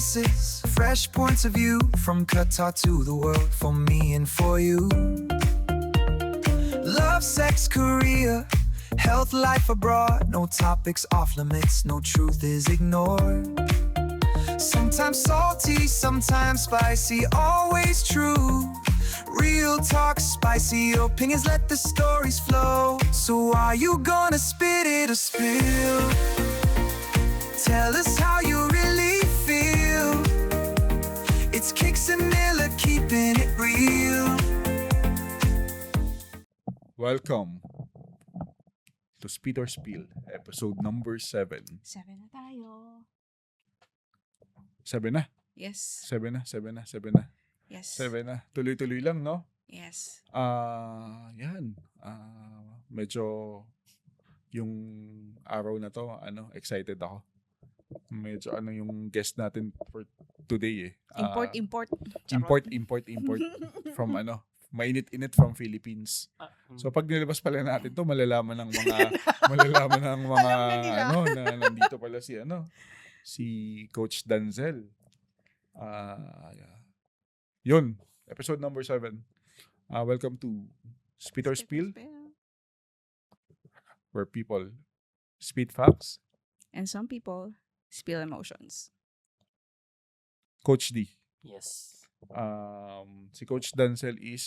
voices, fresh points of view from Qatar to the world, for me and for you. Love, sex, career, health, life abroad. No topics off limits, no truth is ignored. Sometimes salty, sometimes spicy, always true. Real talk, spicy opinions, let the stories flow. So are you gonna spit it or spill? Tell us how you really feel. It's Kicks and Miller, keeping it real. Welcome to Spit or Spill, episode number 7. 7 na tayo. 7 na? Yes. 7 na. Yes. 7 na. Tuloy-tuloy lang, no? Yes. Yan. Medyo yung araw na to, excited ako. Medyo yung guest natin for today eh. Import. Import from mainit-init from Philippines. So pag nilabas pala natin to, malalaman ng mga na nandito pala si Coach Danzel. Yeah. Yun, episode number 7. Welcome to Spit or Spill, where people spit facts. And some people spill emotions. Coach D. Yes. Si Coach Danzel is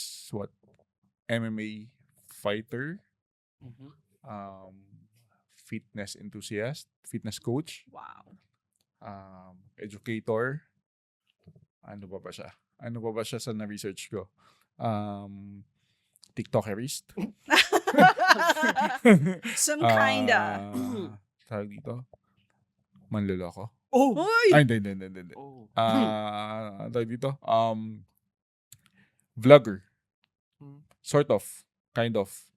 MMA fighter, fitness enthusiast, fitness coach, Wow. educator. Ano pa ba siya sa na-research ko? TikTokerist. Some kinda. Tawag dito? Manloloko. Oh! Uy! Ay, hindi. Oh. Tawag dito? Vlogger. Hmm. Sort of. Kind of.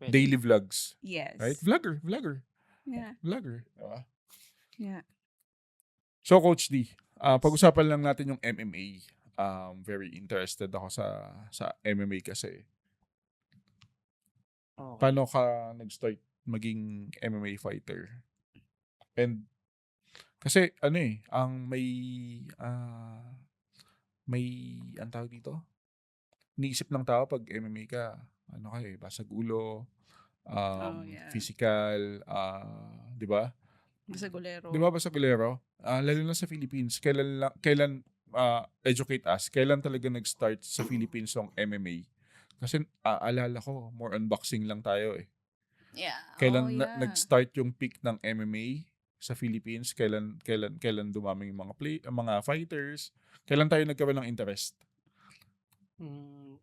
Pwede. Daily vlogs. Yes. Right? Vlogger. Yeah. Vlogger. Diba? Yeah. So, Coach D, pag-usapan lang natin yung MMA. Very interested ako sa MMA kasi. Okay. Paano ka nag-start maging MMA fighter? And kasi ang ang tawag dito? Niisip ng tao pag MMA ka, basag ulo, Yeah. physical, 'di ba? Basagulero. Di ba basagulero? Lalo na sa Philippines, kailan educate us, kailan talaga nag-start sa Philippines ang MMA? Kasi alala ko, more on boxing lang tayo eh. Yeah. Kailan yeah. nag-start yung peak ng MMA sa Philippines? Kailan dumami yung mga fighters? Kailan tayo nagkaroon ng interest?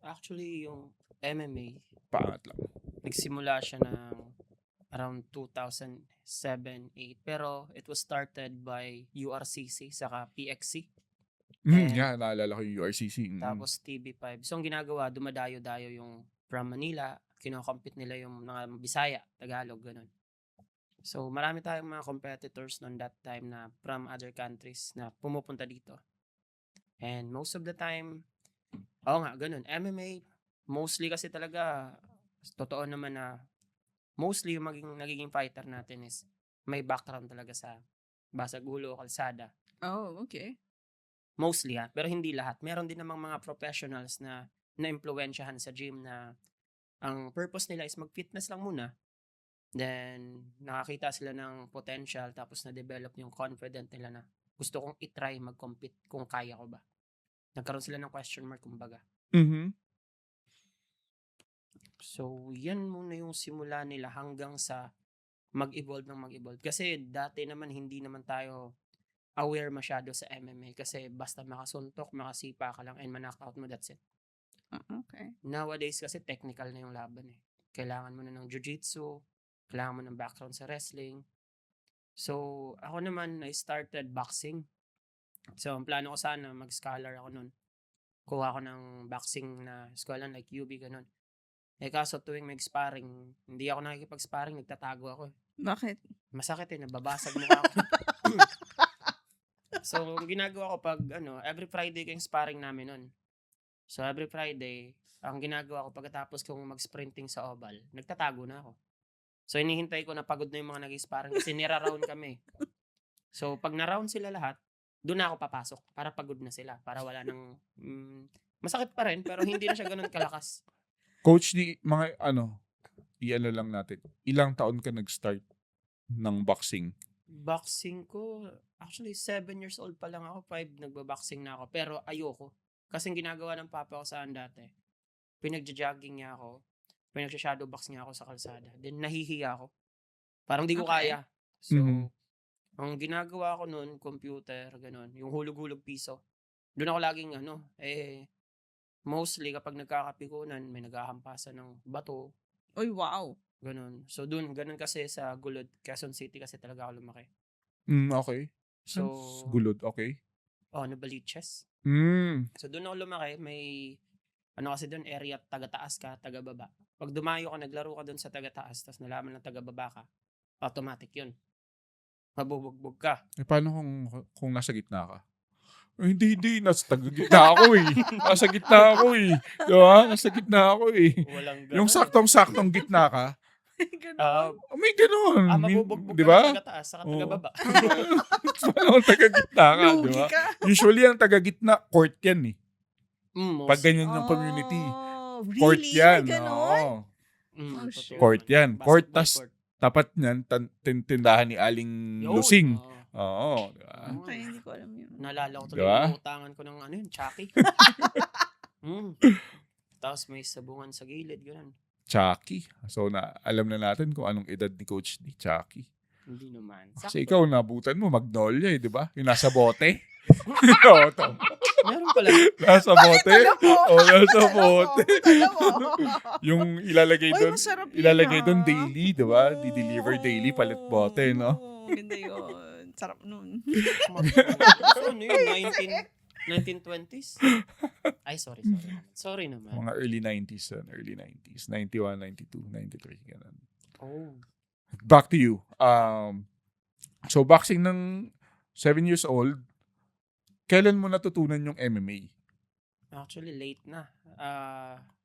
Actually, yung MMA, Paangat lang. nagsimula siya ng around 2007-8. Pero it was started by URCC saka PXC. And- Yeah, naalala ko yung URCC. Tapos TV5. So, ang ginagawa, dumadayo-dayo yung from Manila. Kinocompete nila yung mga Bisaya, Tagalog, ganun. So, marami tayong mga competitors noon that time na from other countries na pumupunta dito. And most of the time, ganun. MMA, mostly kasi talaga, totoo naman na mostly yung nagiging fighter natin is may background talaga sa basag ulo, kalsada. Oh, okay. Mostly pero hindi lahat. Meron din namang mga professionals na na-impluwensyahan sa gym na ang purpose nila is mag-fitness lang muna. Then, nakakita sila ng potential tapos na-develop yung confident nila na gusto kong itry mag-compete kung kaya ko ba. Nagkaroon sila ng question mark kumbaga. Mm-hmm. So, yan muna yung simula nila hanggang sa mag-evolve. Kasi dati naman hindi naman tayo aware masyado sa MMA kasi basta makasuntok, makasipa ka lang and ma-knockout mo, that's it. Okay. Nowadays kasi technical na yung laban eh. Kailangan mo na ng jiu-jitsu, kailangan mo ng background sa wrestling. So, ako naman, I started boxing. So, ang plano ko sana, mag-scholar ako nun. Kuha ako ng boxing na eskwela like UB, ganun. Kaso tuwing may sparring, hindi ako nakikipag-sparring, nagtatago ako eh. Bakit? Masakit eh, nababasag mo ako. So, ang ginagawa ko pag, every Friday ko yung sparring namin nun. So, every Friday, ang ginagawa ko pagkatapos kong mag-sprinting sa oval, nagtatago na ako. So, inihintay ko na pagod na yung mga nag-sparring kasi nira-round kami. So, pag na-round sila lahat, doon na ako papasok para pagod na sila. Para wala nang... masakit pa rin, pero hindi na siya ganun kalakas. Coach, mga i-ano lang natin. Ilang taon ka nag-start ng boxing? Boxing ko, actually 7 years old pa lang ako, 5 nagba-boxing na ako. Pero ayoko. Kasi ginagawa ng papa ko saan dati. Pinagja-jogging niya ako. Pinag-shadow box niya ako sa kalsada. Then nahihiya ako. Parang di ko Okay. kaya. So, Mhm. ang ginagawa ko noon, computer, ganun. Yung hulog-hulog piso. Doon ako laging mostly kapag nagkakapikunan, may naghahampasan ng bato, Uy, wow. ganun. So, doon, ganun kasi sa Gulod, Quezon City kasi talaga ako lumaki. Okay. So, Gulod, okay. Novaliches. So, doon ako lumaki. May, kasi doon, area taga-taas ka, taga-baba. Pag dumayo ka, naglaro ka doon sa taga-taas, tapos nalaman ng taga-baba ka, automatic yun. Mabubugbog ka. Paano kung nasa gitna ka? Hindi. Nasa gitna ako eh. Nasa gitna ako eh. Diba? Nasa gitna ako eh. Walang ganun. Yung saktong-saktong gitna ka, Ganun. may ganun. Mabubugbog Di ka ba? ng taga-taas, saka Oo. taga-baba. Paano kung taga-gitna ka, di Lugi ba? ka. Usually, ang taga-gitna, court yan eh. Pag Mostly. ganyan yung community. Oh, Court really? yan. May ganon? Oo. Oh, Totoo shit. Court naman. yan. Court, Basketball tas court. tapat niyan, tindahan ni Aling Yun, Lusing. oo. Oo. Di ba? Okay, hindi ko alam yun. Naalala ko tuloy Diba? yung utangan ko ng Chucky. Tapos may sabungan sa gilid, ganun. Chucky. So, alam na natin kung anong edad ni Coach ni Chucky. Hindi naman. Kasi ikaw, nabutan mo, Magnolia eh, di ba? Yung nasa bote. Oo, Meron pala. nasa bote. Alam mo. Oo, nasa Alam mo. bote. Alam mo. Yung ilalagay Uy, doon, masarap yun, ilalagay doon ah. daily, di ba? Di-deliver daily, palit bote, no? Oo, ganda yun. Sarap nun. So, ano yun? 1920s? Ay, sorry. Sorry naman. Mga early 90s yun, early 90s. 91, 92, 93, ganun. Oh. Back to you. So, boxing ng 7 years old, kailan mo natutunan yung MMA? Actually, late na.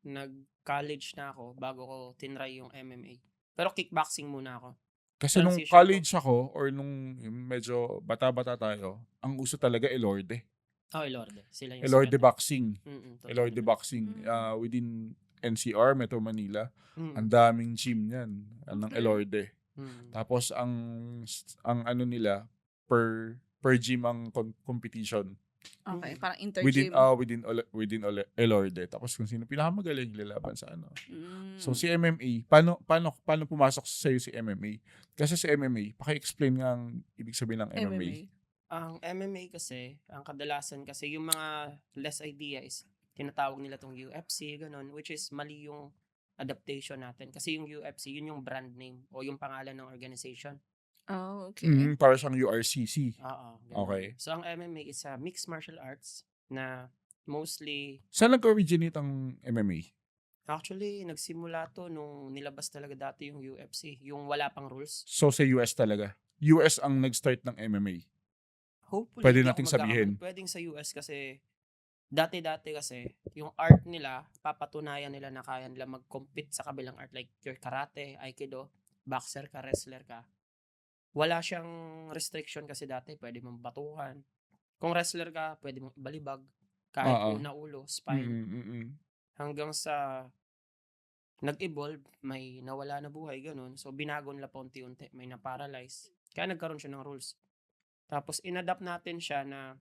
Nag-college na ako bago ko tinry yung MMA. Pero kickboxing muna ako. Kasi nung Transition college ako, or nung medyo bata-bata tayo, ang uso talaga Elorde. Oh, Elorde. Sila yung Elorde sikat. Boxing. Totoo Elorde naman. Boxing. Within NCR, Metro Manila, Mm, ang daming gym yan. Ng Okay. Elorde. Tapos, ang ano nila, per gym ang competition. Okay, parang Within intergym. within Elorde. Tapos kung sino pinakamagaling lalaban sa ano. Mm. So si MMA, paano pumasok sa si MMA? Kasi si MMA, paki-explain nga ang ibig sabihin ng MMA. Ang MMA kasi, ang kadalasan kasi, yung mga less idea is, tinatawag nila tong UFC, ganun, which is mali yung adaptation natin. Kasi yung UFC, yun yung brand name o yung pangalan ng organization. Oh, okay. Para siyang URCC. Oo. ganun. Okay. So, ang MMA is a mixed martial arts na mostly, Saan nag-originate ang MMA? actually, nagsimula to nung nilabas talaga dati yung UFC, yung wala pang rules. So sa US talaga. US ang nag-start ng MMA. Hopefully, Pwede hindi ako nating magkakamali. sabihin. Pwedeng sa US kasi, dati kasi, yung art nila, papatunayan nila na kaya nila mag-compete sa kabilang art. Like your karate, aikido, boxer ka, wrestler ka. Wala siyang restriction kasi dati, pwede mong batuhan. Kung wrestler ka, pwede mong balibag, kahit Oo. una ulo, spine. Hanggang sa nag-evolve, may nawala na buhay, ganun. So, binago nila pa unti-unti. May na-paralyze. Kaya nagkaroon siya ng rules. Tapos, inadapt natin siya na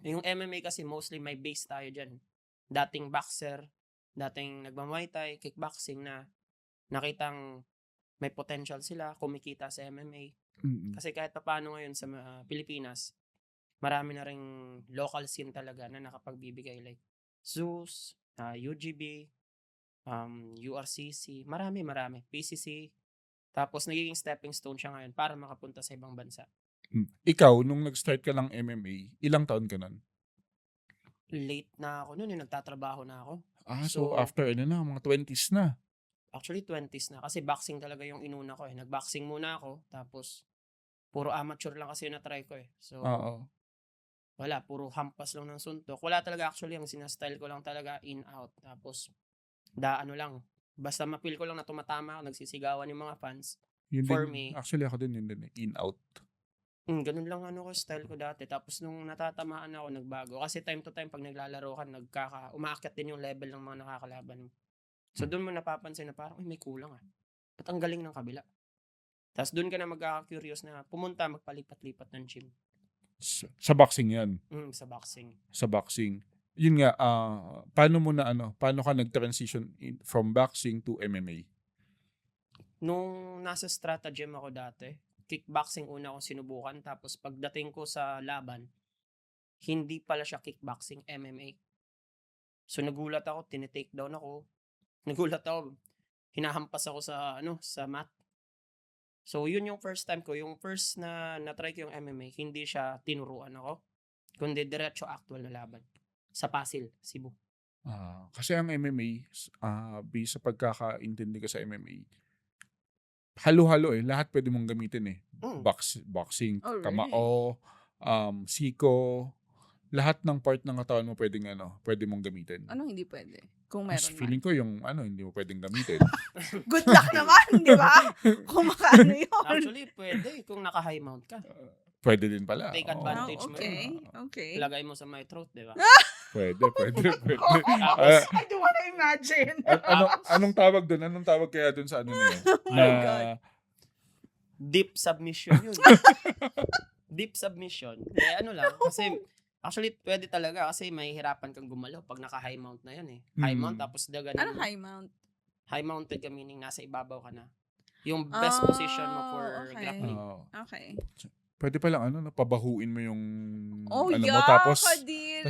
yung MMA kasi mostly may base tayo dyan. Dating boxer, dating nagma-muay thai, kickboxing na nakitang may potential sila, kumikita sa MMA. Kasi kahit pa paano ngayon sa Pilipinas, marami na ring local scene talaga na nakapagbibigay like Zeus, UGB, URCC, marami. PCC. Tapos nagiging stepping stone siya ngayon para makapunta sa ibang bansa. Ikaw, nung nag-start ka ng MMA, ilang taon ka nun? Late na ako noon, yung nagtatrabaho na ako. So So, after mga 20s na. Actually, 20s na. Kasi boxing talaga yung inuna ko eh. Nag-boxing muna ako. Tapos, puro amateur lang kasi yung na-try ko eh. So, Oo. wala. Puro hampas lang ng suntok. Wala talaga actually. Ang sinastyle ko lang talaga in-out. Tapos, ano lang. Basta mapil ko lang na tumatama ako. Nagsisigawan yung mga fans. Yun For din, me. actually ako din yun din. In-out. Ganun lang ko style ko dati. Tapos nung natatamaan ako, nagbago. Kasi time to time, pag naglalaro ka, umaakyat din yung level ng mga nakakalaban mo. So doon mo napapansin na parang, may kulang ah. Ba't ang galing ng kabila? Tapos doon ka na magkaka-curious na pumunta, magpalipat-lipat ng gym. Sa boxing yan. Sa boxing. Sa boxing. Yun nga, paano ka nag-transition from boxing to MMA? Nung nasa stratagem ako dati, kickboxing una akong sinubukan. Tapos pagdating ko sa laban, hindi pala siya kickboxing, MMA. So nagulat ako, tinitake down ako. Nagulat ako, hinahampas ako sa mat. So yun yung first time ko. Yung first na na-try ko yung MMA, hindi siya tinuruan ako. Kundi diretso actual na laban. Sa Pasig, Cebu. Kasi ang MMA, based sa pagkakaintindi ko sa MMA, halo-halo lahat pwede mong gamitin boxing, Oh, really? kamao, siko, lahat ng part ng katawan mo pwede mong gamitin. Ano hindi pwede? Kung Mas meron feeling ko yung hindi mo pwedeng gamitin. Good luck naman, di ba? Kung makaano yun. Actually, pwede kung naka-high mount ka. Pwede din pala. Take Oo. advantage mo Okay, yun. okay. Lagay mo sa my throat, di ba? Pwede. Tapos, I don't wanna imagine. Anong tawag doon? Anong tawag kaya doon sa ano na yun? Oh my God. Deep submission yun. Deep submission. Lang. Kasi, actually, pwede talaga kasi mahihirapan kang gumalaw pag naka-high mount na yan eh. High mount, tapos dagan Ano high mount? high mounted ka meaning nasa ibabaw ka na. Yung best position mo for okay. grappling. Okay. Pwede pa lang pabahuin mo yung Oh, mo yeah, tapos kadiri.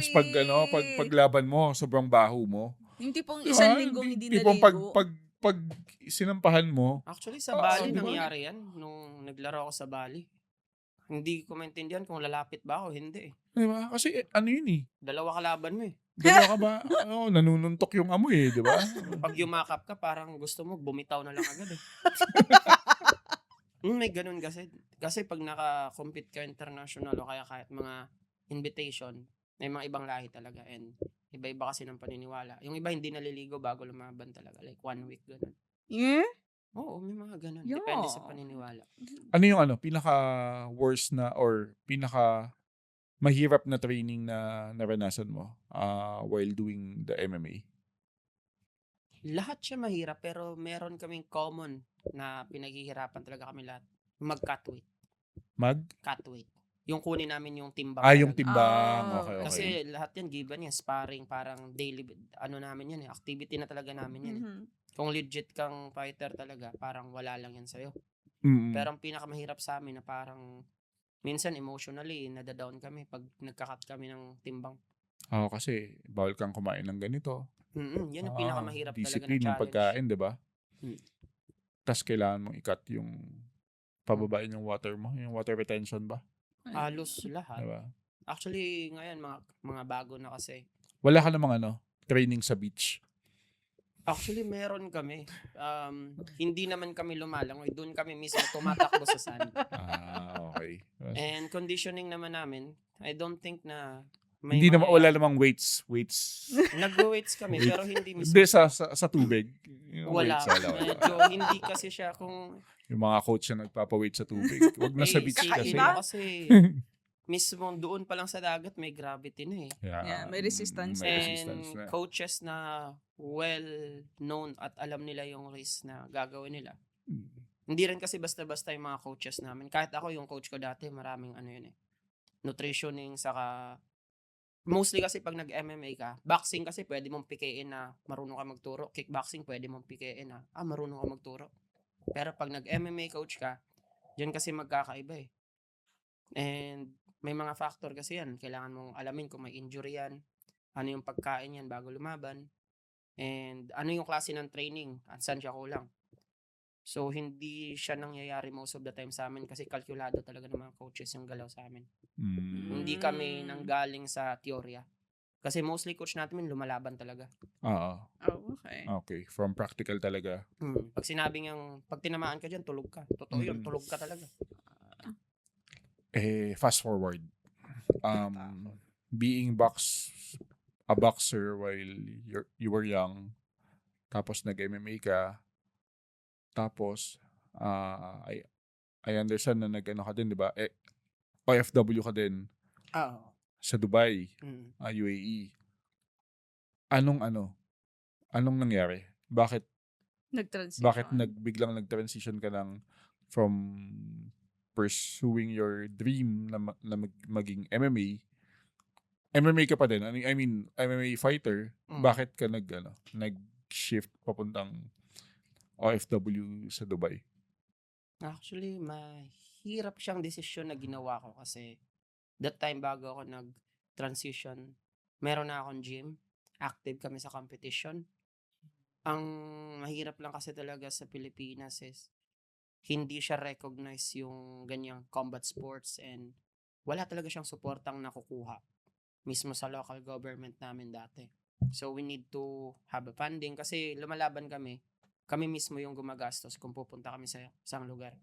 paglaban mo sobrang baho mo. Yung tipong Diba? isang linggong hindi Tipong naligo. pag sinampahan mo, Actually, sa Bali diba? nangyari yan nung naglaro ako sa Bali. Hindi ko maintindihan kung lalapit ba ako, hindi eh. di ba? Kasi yun eh. Dalawa kalaban mo eh. Dalawa ka ba? Nanununtok yung amoy di ba? Pag yumakap ka, parang gusto mo, bumitaw na lang agad eh. May ganun kasi. Kasi pag naka-compete ka international o kaya kahit mga invitation, may mga ibang lahi talaga. And iba-iba kasi ng paniniwala. Yung iba hindi naliligo bago lumaban talaga. Like 1 week, ganun. Yeah? Oo, may mga ganun. Yeah. Depende sa paniniwala. Ano yung pinaka-worst na or pinaka-mahirap na training na naranasan mo while doing the MMA? Lahat siya mahirap pero meron kaming common na pinaghihirapan talaga kami lahat. Mag-cut weight. Cut weight. Yung kunin namin yung timbang. Yung talaga. timbang. Oh. Okay. Kasi lahat yan given yan. Sparring, parang daily, namin yan eh. Activity na talaga namin yan eh. Mhm. Kung legit kang fighter talaga, parang wala lang yan sa'yo. Mm. Pero ang pinakamahirap sa amin na parang minsan emotionally, nadadown kami pag nagkakat kami ng timbang. Kasi bawal kang kumain ng ganito. Yan ang pinakamahirap talaga na Discipline yung challenge. pagkain, di ba? Hmm. Tapos kailangan mong i-cut yung pababain yung water mo, yung water retention ba? Halos lahat. Di ba? Actually, ngayon, mga bago na kasi. Wala ka namang training sa beach. Actually, meron kami. Hindi naman kami lumalangoy. Doon kami mismo tumatakbo sa sand. Okay. And conditioning naman namin, I don't think na Hindi naman, wala namang weights. Nag-weights kami, pero hindi mismo. Hindi, sa tubig. Yung Wala. weights, Medyo hindi kasi siya kung... Yung mga coach na nagpapaweight sa tubig. Huwag na sa beach kasi. kakaiba. Kasi mismo doon pa lang sa dagat may gravity na eh. Yeah, may resistance May na. resistance And na. coaches na well-known at alam nila yung race na gagawin nila. Hindi rin kasi basta-basta yung mga coaches namin. Kahit ako, yung coach ko dati, maraming yun eh. Nutritioning, saka... Mostly kasi pag nag-MMA ka, boxing kasi pwede mong pikein na marunong ka magturo. Kickboxing pwede mong pikein na, marunong ka magturo. Pero pag nag-MMA coach ka, dyan kasi magkakaiba eh. And may mga factor kasi yan. Kailangan mong alamin kung may injury yan, ano yung pagkain yan bago lumaban, and ano yung klase ng training, at saan siya kulang. So, hindi siya nangyayari most of the time sa amin kasi kalkulado talaga ng mga coaches yung galaw sa amin. Hindi kami nanggaling sa teorya. Kasi mostly coach natin lumalaban talaga. Oo. Oh, okay. Okay. From practical talaga. Pag sinabing pag tinamaan ka dyan, tulog ka. Totoo yun, tulog ka talaga. Fast forward. Being a boxer while you were young, tapos nag-MMA ka, tapos I understand na ka din, di ba? OFW ka din Oo. sa Dubai, Mm. UAE. Anong nangyari? Bakit Nag-transition. biglang nag-transition ka lang from pursuing your dream na maging MMA? MMA ka pa din. I mean, MMA fighter. Mm. Bakit ka nag-shift papuntang OFW sa Dubai? Actually, mahirap siyang desisyon na ginawa ko kasi that time bago ako nag-transition, meron na akong gym. Active kami sa competition. Ang mahirap lang kasi talaga sa Pilipinas is hindi siya recognize yung ganyang combat sports and wala talaga siyang suportang nakukuha mismo sa local government namin dati. So we need to have a funding kasi lumalaban kami. Kami mismo yung gumagastos kung pupunta kami sa isang lugar.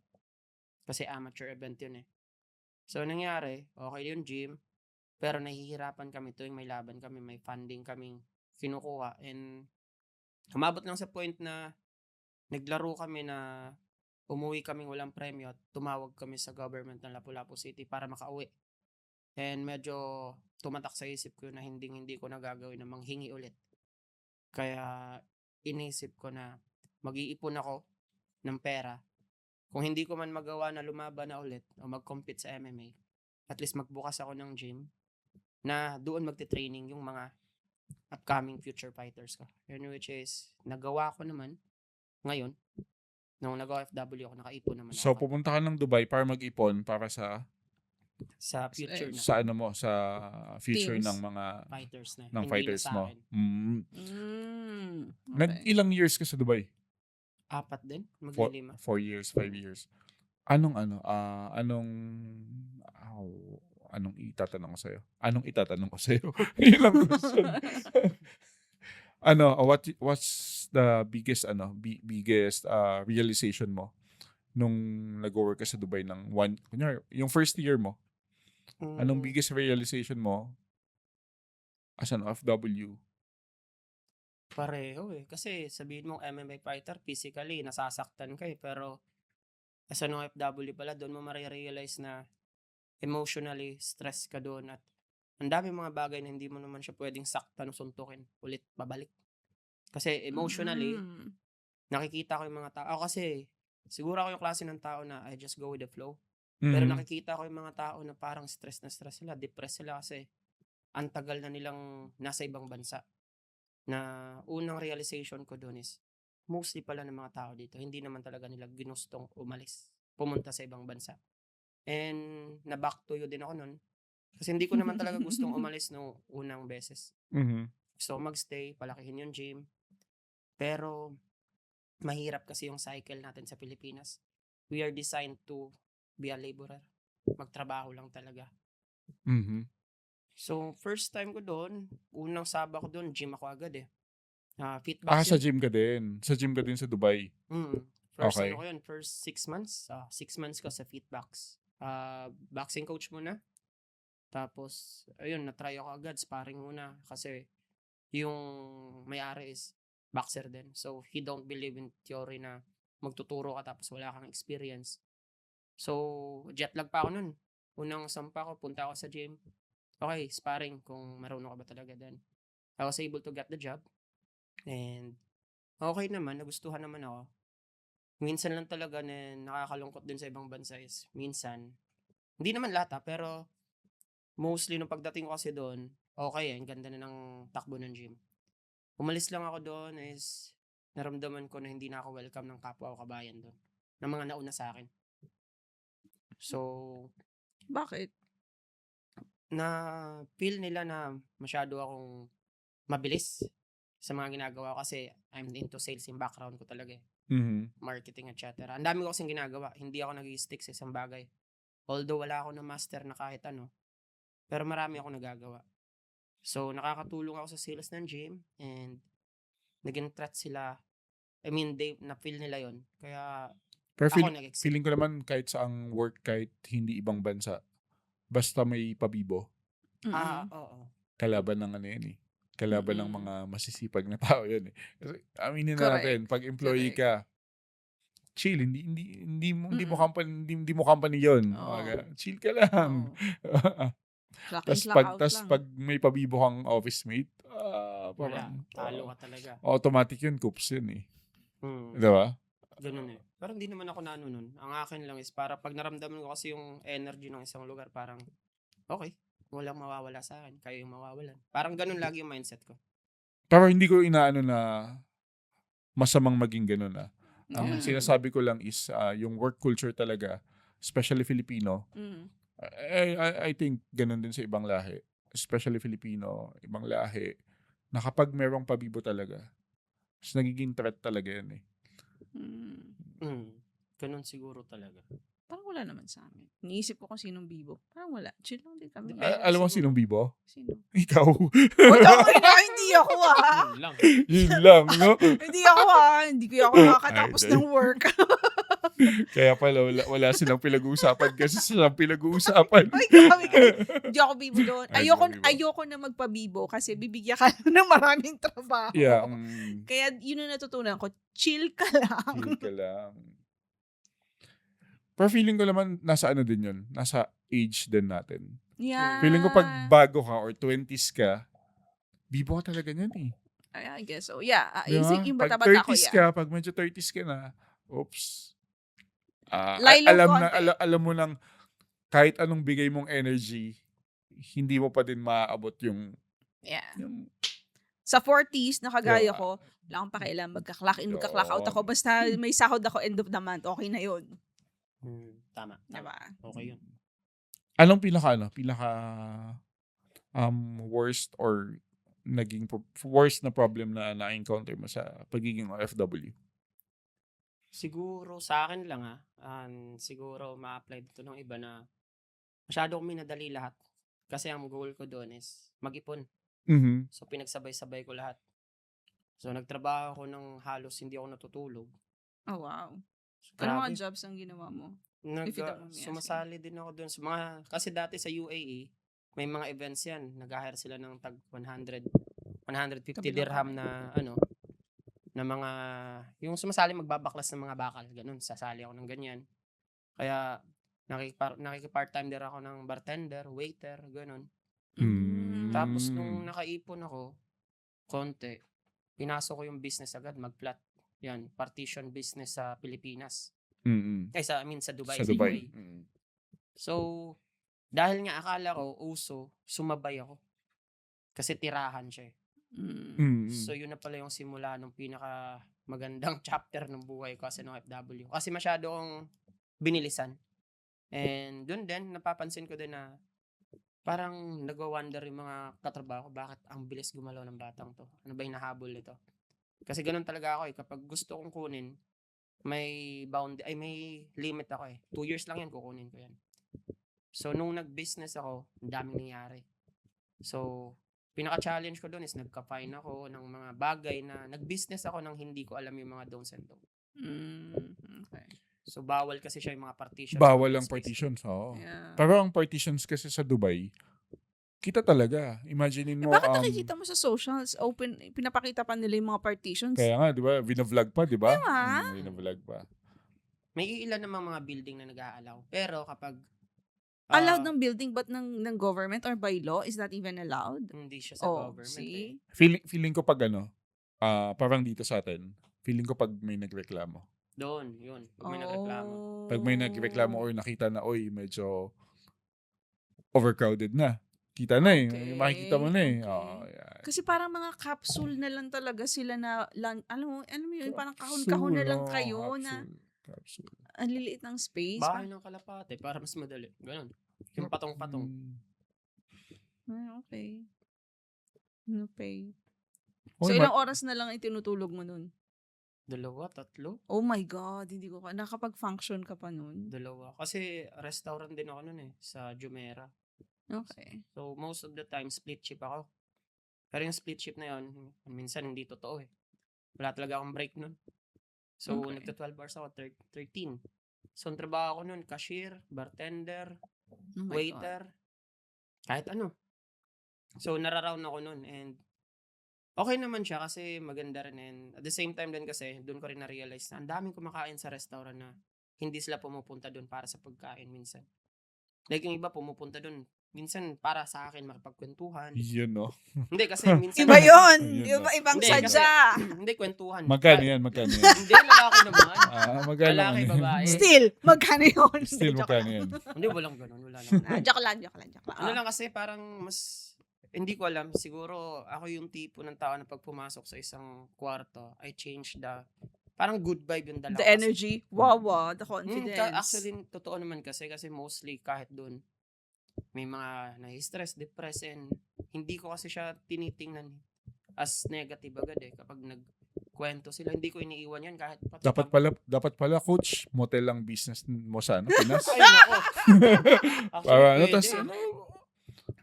Kasi amateur event yun eh. So nangyari, okay yung gym, pero nahihirapan kami tuwing may laban kami, may funding kaming kinukuha and umabot lang sa point na naglaro kami na umuwi kaming walang premyo at tumawag kami sa government ng Lapu-Lapu City para makauwi. And medyo tumatak sa isip ko na hindi ko nagagawin na manghingi ulit. Kaya inisip ko na mag-iipon ako ng pera. Kung hindi ko man magawa na lumaban na ulit o mag-compete sa MMA, at least magbukas ako ng gym na doon magte-training yung mga upcoming future fighters ko. And which is, nagawa ko naman ngayon. Nung nag-OFW ako, nakaipon naman So, ako pupunta ka ng Dubai para mag-ipon para sa sa future na sa future Teams. ng mga fighters na. ng hindi fighters na sa mo. akin. Okay. Ilang years ka sa Dubai? 4 din? 4 Maglilima. years, 5 years. Anong itatanong ko sa'yo? Anong itatanong ko sa'yo? Yun lang question. What's the biggest realization mo nung nag-work ka sa Dubai ng kunyari, yung first year mo? Anong biggest realization mo as an OFW? Pareho eh. Kasi sabihin mong MMA fighter, physically, nasasaktan ka eh. Pero as an OFW pala, doon mo marirealize na emotionally stress ka doon at ang dami mga bagay na hindi mo naman siya pwedeng saktan o suntukin ulit pabalik. Kasi emotionally, nakikita ko yung mga tao. Ako kasi, siguro ako yung klase ng tao na I just go with the flow. Pero nakikita ko yung mga tao na parang stress na stress sila, depressed sila kasi ang tagal na nilang nasa ibang bansa. Na unang realization ko doon is, mostly pala ng mga tao dito, hindi naman talaga nila ginustong umalis, pumunta sa ibang bansa. And na-back to you din ako nun. Kasi hindi ko naman talaga gustong umalis no unang beses. Gusto ko magstay, palakihin yung gym. Pero mahirap kasi yung cycle natin sa Pilipinas. We are designed to be a laborer. Magtrabaho lang talaga. So, first time ko doon, unang saba ko doon, gym ako agad eh. Fitbox Sa gym ka din. Sa gym ka din sa Dubai. First Okay. ano ko yun, first 6 months. 6 months ko sa Fitbox. Boxing coach muna. Tapos, ayun, na-try ako agad, sparring muna. Kasi, yung may-ari is boxer din. So, he don't believe in theory na magtuturo ka tapos wala kang experience. So, jet lag pa ako nun. Unang sampa ko, punta ako sa gym. Okay, sparring kung marunong ka ba talaga din. I was able to get the job. And, okay naman, nagustuhan naman ako. Minsan lang talaga na nakakalungkot din sa ibang bansa is, minsan, hindi naman lahat pero mostly nung pagdating ko kasi doon, okay ang ganda na ng takbo ng gym. Umalis lang ako doon is, naramdaman ko na hindi na ako welcome ng kapwa o kabayan doon. Ng mga nauna sa akin. So, Bakit? na feel nila na masyado akong mabilis sa mga ginagawa ko kasi I'm into sales yung background ko talaga eh. Marketing, etc. Ang dami ko kasing ginagawa. Hindi ako nag-i-stick sa isang bagay. Although wala ako na master na kahit ano. Pero marami ako nagagawa. So, nakakatulong ako sa sales ng gym and naging threat sila. I mean, na-feel nila yon. Kaya Pero ako nag-excel. feeling ko naman kahit sa ang work, kahit hindi ibang bansa, basta may pabibo, Oo. kalaban ng ano yun eh. Kalaban ng mga masisipag na tao yun eh. Kasi aminin na Correct. natin, pag employee ka, chill, hindi mo Mm. company 'yon. Oo. Chill ka lang. Oo. Clock in, Tas clock out lang. pag may pabibo kang office mate, Wala. parang Talo ka talaga. automatic 'yun, coops 'yun eh. Mm. 'Di ba? Ganun eh. Pero hindi naman ako naano nun. Ang akin lang is para pag naramdaman ko kasi yung energy ng isang lugar, parang okay, walang mawawala sa akin. Kayo yung mawawalan. Parang ganun lagi yung mindset ko. Pero hindi ko inaano na masamang maging gano'n, Ang Mm. sinasabi ko lang is, yung work culture talaga, especially Filipino, Mm. I think gano'n din sa ibang lahi. Especially Filipino, ibang lahi, na kapag merong pabibo talaga, mas nagiging threat talaga yan eh. Mm. Ganun siguro talaga. Parang wala naman sa amin. Iniisip ko kung sinong bibo. Parang wala. Chill lang din kami. Depende. Alam mo siguro. sinong bibo? Sino? Ikaw. Uy, tangin na, hindi ako Yun lang. Yun lang, no? Hindi ako Hindi ko ako nakakatapos Ay, ng work. Kaya pala wala silang pinag-uusapan kasi silang pinag-uusapan. Ay, grabe ka. Hindi ako bibo doon. Ay, Ayoko, hindi ka bibo. ayoko na magpabibo kasi bibigyan ka ng maraming trabaho. Yeah, Kaya yun ang natutunan ko. Chill ka lang. chill ka lang. Pero feeling ko naman nasa ano din yun, nasa age din natin. Yeah. Feeling ko pag bago ka or 20s ka, bibo ka talaga niyan eh. I guess so. Yeah. Di ba? Yung Pag bata-bata ko, 30s yeah. ka, pag medyo 30s ka na, oops. Lilo konti. Alam mo nang kahit anong bigay mong energy, hindi mo pa din maaabot yung Yeah. yung Sa 40s, na kagaya Yeah. ko, wala akong pakialam. Magka-clock in, Yeah. magka-clock out ako. Basta may sahod ako end of the month, okay na yun. Tama. Diba? Okay yun. anong pinaka worst or naging worst na problem na na-encounter mo sa pagiging OFW? Siguro sa akin lang siguro ma-apply dito ng iba na masyado kong minadali lahat. Kasi ang goal ko doon is mag-ipon. Mhm. So pinagsabay-sabay ko lahat. So nagtrabaho ako ng halos hindi ako natutulog. Oh, wow. So, Ano grabe. mga jobs ang ginawa mo? Nag, If you don't mind me sumasali din ako doon sa mga, kasi dati sa UAE, may mga events yan. Nag-hire sila ng tag 150 Kabilang dirham na na mga, yung sumasali magbabaklas ng mga bakal, ganun. Sasali ako ng ganyan. Kaya nakikipart-time din ako ng bartender, waiter, ganun. Tapos nung nakaipon ako, konti, pinasok ko yung business agad, mag-flat. Yan, partition business sa Pilipinas. Sa Dubai. Sa Dubai. UAE. So, dahil nga akala ko, uso, sumabay ako. Kasi tirahan siya. So, yun na pala yung simula ng pinaka magandang chapter ng buhay ko kasi ng FW. Kasi masyado akong binilisan. And dun din, napapansin ko din na parang nag-wonder yung mga katrabaho, bakit ang bilis gumalaw ng batang to? Ano ba yung nahabol nito? Kasi ganun talaga ako eh. Kapag gusto kong kunin, may limit ako eh. 2 years lang yan, kukunin ko yan. So, nung nag-business ako, ang daming nangyari. So, pinaka-challenge ko doon is nagka-fine ako ng mga bagay na nag-business ako nang hindi ko alam yung mga don'ts and don'ts. Okay. So, bawal kasi siya yung mga partitions. Bawal ang space. partitions, oo. Yeah. Pero ang partitions kasi sa Dubai, kita talaga. Imaginein mo, Bakit nakikita mo sa socials, open, pinapakita pa nila yung mga partitions? kaya nga, di ba, vlog pa, di ba? Diba? Vlog pa. May ilan namang mga building na nag-aalaw. Pero kapag Allowed ng building but ng government or by law? Is that even allowed? hindi siya sa government. See? Feeling ko pag parang dito sa atin, feeling ko pag may nagreklamo. Doon, yun. Pag may nagreklamo. Pag may nagreklamo or nakita na, oy, medyo overcrowded na. Kita na eh. Okay. Makikita mo na eh. Okay. Oo, yan. Kasi parang mga capsule na lang talaga sila na, alam mo yun, parang kahon-kahon na lang kayo na Capsule. ang liliit ng space. Bahay ng kalapate para mas madali. Ganon. Yung patong-patong. Okay. Okay. Oy, So, ilang oras na lang itinutulog mo nun? 2, 3. Oh my God, hindi ko nakapag-function ka pa nun. 2. Kasi restaurant din ako nun eh. Sa Jumeirah. Okay. So, most of the time, split shift ako. Pero yung split shift na yun, minsan hindi totoo eh. Wala talaga akong break nun. So, Okay. nagta-12 hours ako, 13. So, ang trabaho ko nun, cashier, bartender, Oh my waiter, kahit ano. So, nararound ako nun and Okay naman siya kasi maganda rin and at the same time din kasi doon ko rin na-realize na ang daming kumakain sa restaurant na hindi sila pumupunta doon para sa pagkain minsan. Like yung iba pumupunta doon minsan para sa akin makipagkwentuhan. Yun, no? Hindi kasi minsan Iba yun. Yun, Ibang Hindi, kasi- sadya. hindi kwentuhan. Magkano yan? Hindi lalaki naman. Magkano Lalaki, yan? babae. Still, magkano yun? Still, Joke magkano lang. yan? Hindi walang ganun, wala naman. Joke lang. Ano lang kasi parang mas hindi ko alam siguro ako yung tipo ng tao na pag pumasok sa isang kwarto I change the parang good vibe yung dala The ko kasi. energy. Wow, the confidence. Actually totoo naman kasi mostly kahit doon may mga na-stress, depressed and hindi ko kasi siya tinitingnan as negative agad kapag nagkwento sila hindi ko iniiwan yan kahit pati Dapat pala coach, motel lang business mo sa Pinas. ay nako. Actually,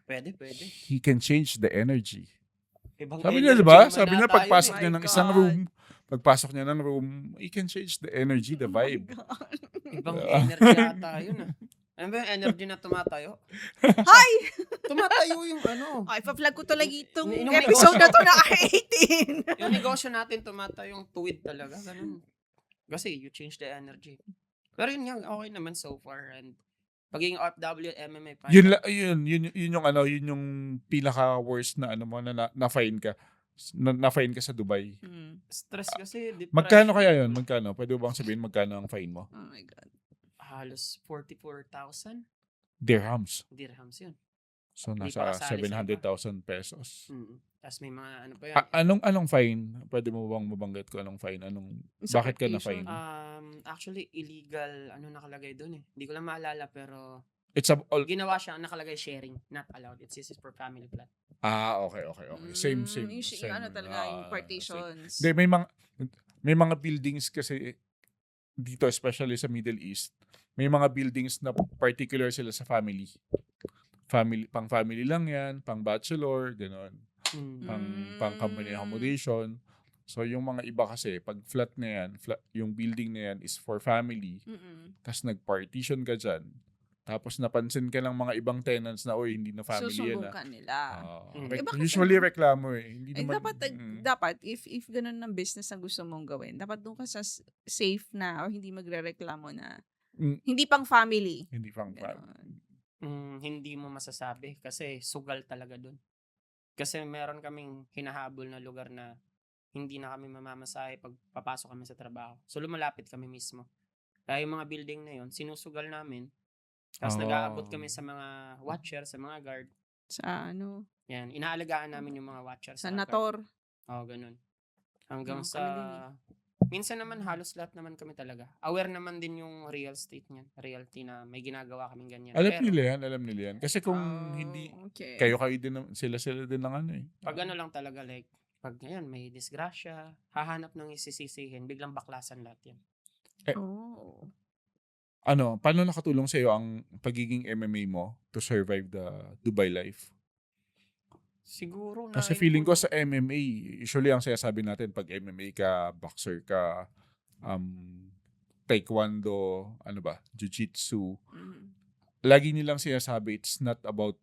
Para pwede. he can change the energy. Ibang Sabi niya, energy di ba? naman Sabi niya, ata yun pagpasok eh. niya My ng isang God. room, he can change the energy, the vibe. Ibang energy ata yun Ano ba yung energy na tumatayo? Hi! Tumatayo yung ano. Ay, pa-flag ko talaga itong Inong episode na to na 18. Yung negosyo natin tumatayo yung tuwid talaga. Ganun. Kasi you change the energy. Pero yun nga, okay naman so far. And pagiging OFW, MMA pa. Yun yung yun yung pinaka worst na mo na fine ka. Na fine ka sa Dubai. Stress kasi, depression. Magkano kaya yun? Magkano? Pwede ba bang sabihin magkano ang fine mo? Oh my God. Halos 44,000 Dirhams. dirhams yun. So Hindi nasa pa kasali sa 700,000 pesos. Tapos may mga ano pa yun. Anong fine? Pwede mo bang mabanggit ko anong fine? Sa Bakit ka na quotation. fine? Actually, illegal, nakalagay doon Hindi ko lang maalala, pero It's ginawa siya, nakalagay sharing, not allowed. This is for family plan. okay. Same. Yung ano talaga, yung partitions. Hindi, may mga buildings kasi dito, especially sa Middle East, may mga buildings na particular sila sa family. Pang family lang yan, pang bachelor, gano'n. Pang company accommodation. So, yung mga iba kasi, pag flat na yan, yung building na yan is for family, tapos nag-partition ka dyan, tapos napansin ka ng mga ibang tenants na, hindi na family yan. Susubukan nila. bakit Usually reklamo Hindi Eh, naman, dapat if ganun ng business ang gusto mong gawin, dapat doon ka sa safe na o hindi magrereklamo na hindi pang family. hindi pang family. Ganon. Hindi mo masasabi kasi sugal talaga dun. Kasi meron kaming hinahabol na lugar na hindi na kami mamamasahe pag papasok kami sa trabaho. So lumalapit kami mismo. Kaya yung mga building na yon sinusugal namin. Tapos nag-aabot kami sa mga watcher, sa mga guard. Sa ano, Yan, inaalagaan namin yung mga watcher. sa mga guard. Nator. Ganun. Hanggang Kami sa din minsan naman halos lahat naman kami talaga. Aware naman din yung real estate niyan. Realty na may ginagawa kaming ganyan. Alam Pero, nila yan. Kasi kung hindi, Okay. kayo din, sila din ng pag ano lang talaga like, pag ngayon may disgrasya, hahanap ng isisisihin, biglang baklasan lahat yan. Oh. Paano nakatulong sa iyo ang pagiging MMA mo to survive the Dubai life? Siguro na. Kasi feeling ko sa MMA, usually ang sinasabi natin pag MMA ka, boxer ka, taekwondo, jiu-jitsu, lagi nilang sinasabi it's not about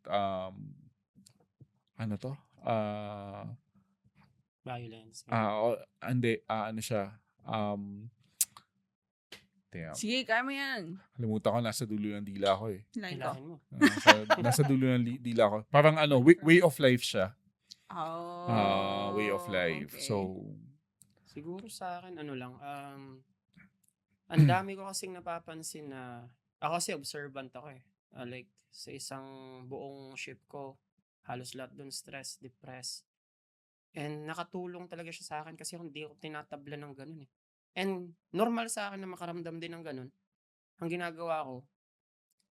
Violence. Sige, kaya mo yan. Limutan ko, nasa dulo ng dila ko Line ko. Hilahin mo. Nasa dulo ng dila ko. Parang way of life siya. Oh. Way of life. Okay. So, Siguro sa akin, ang dami ko kasing napapansin na, ako kasi observant ako like, sa isang buong shift ko, halos lahat dun stress, depressed. And nakatulong talaga siya sa akin kasi hindi ako tinatabla ng ganun And normal sa akin na makaramdam din ng ganun. Ang ginagawa ko,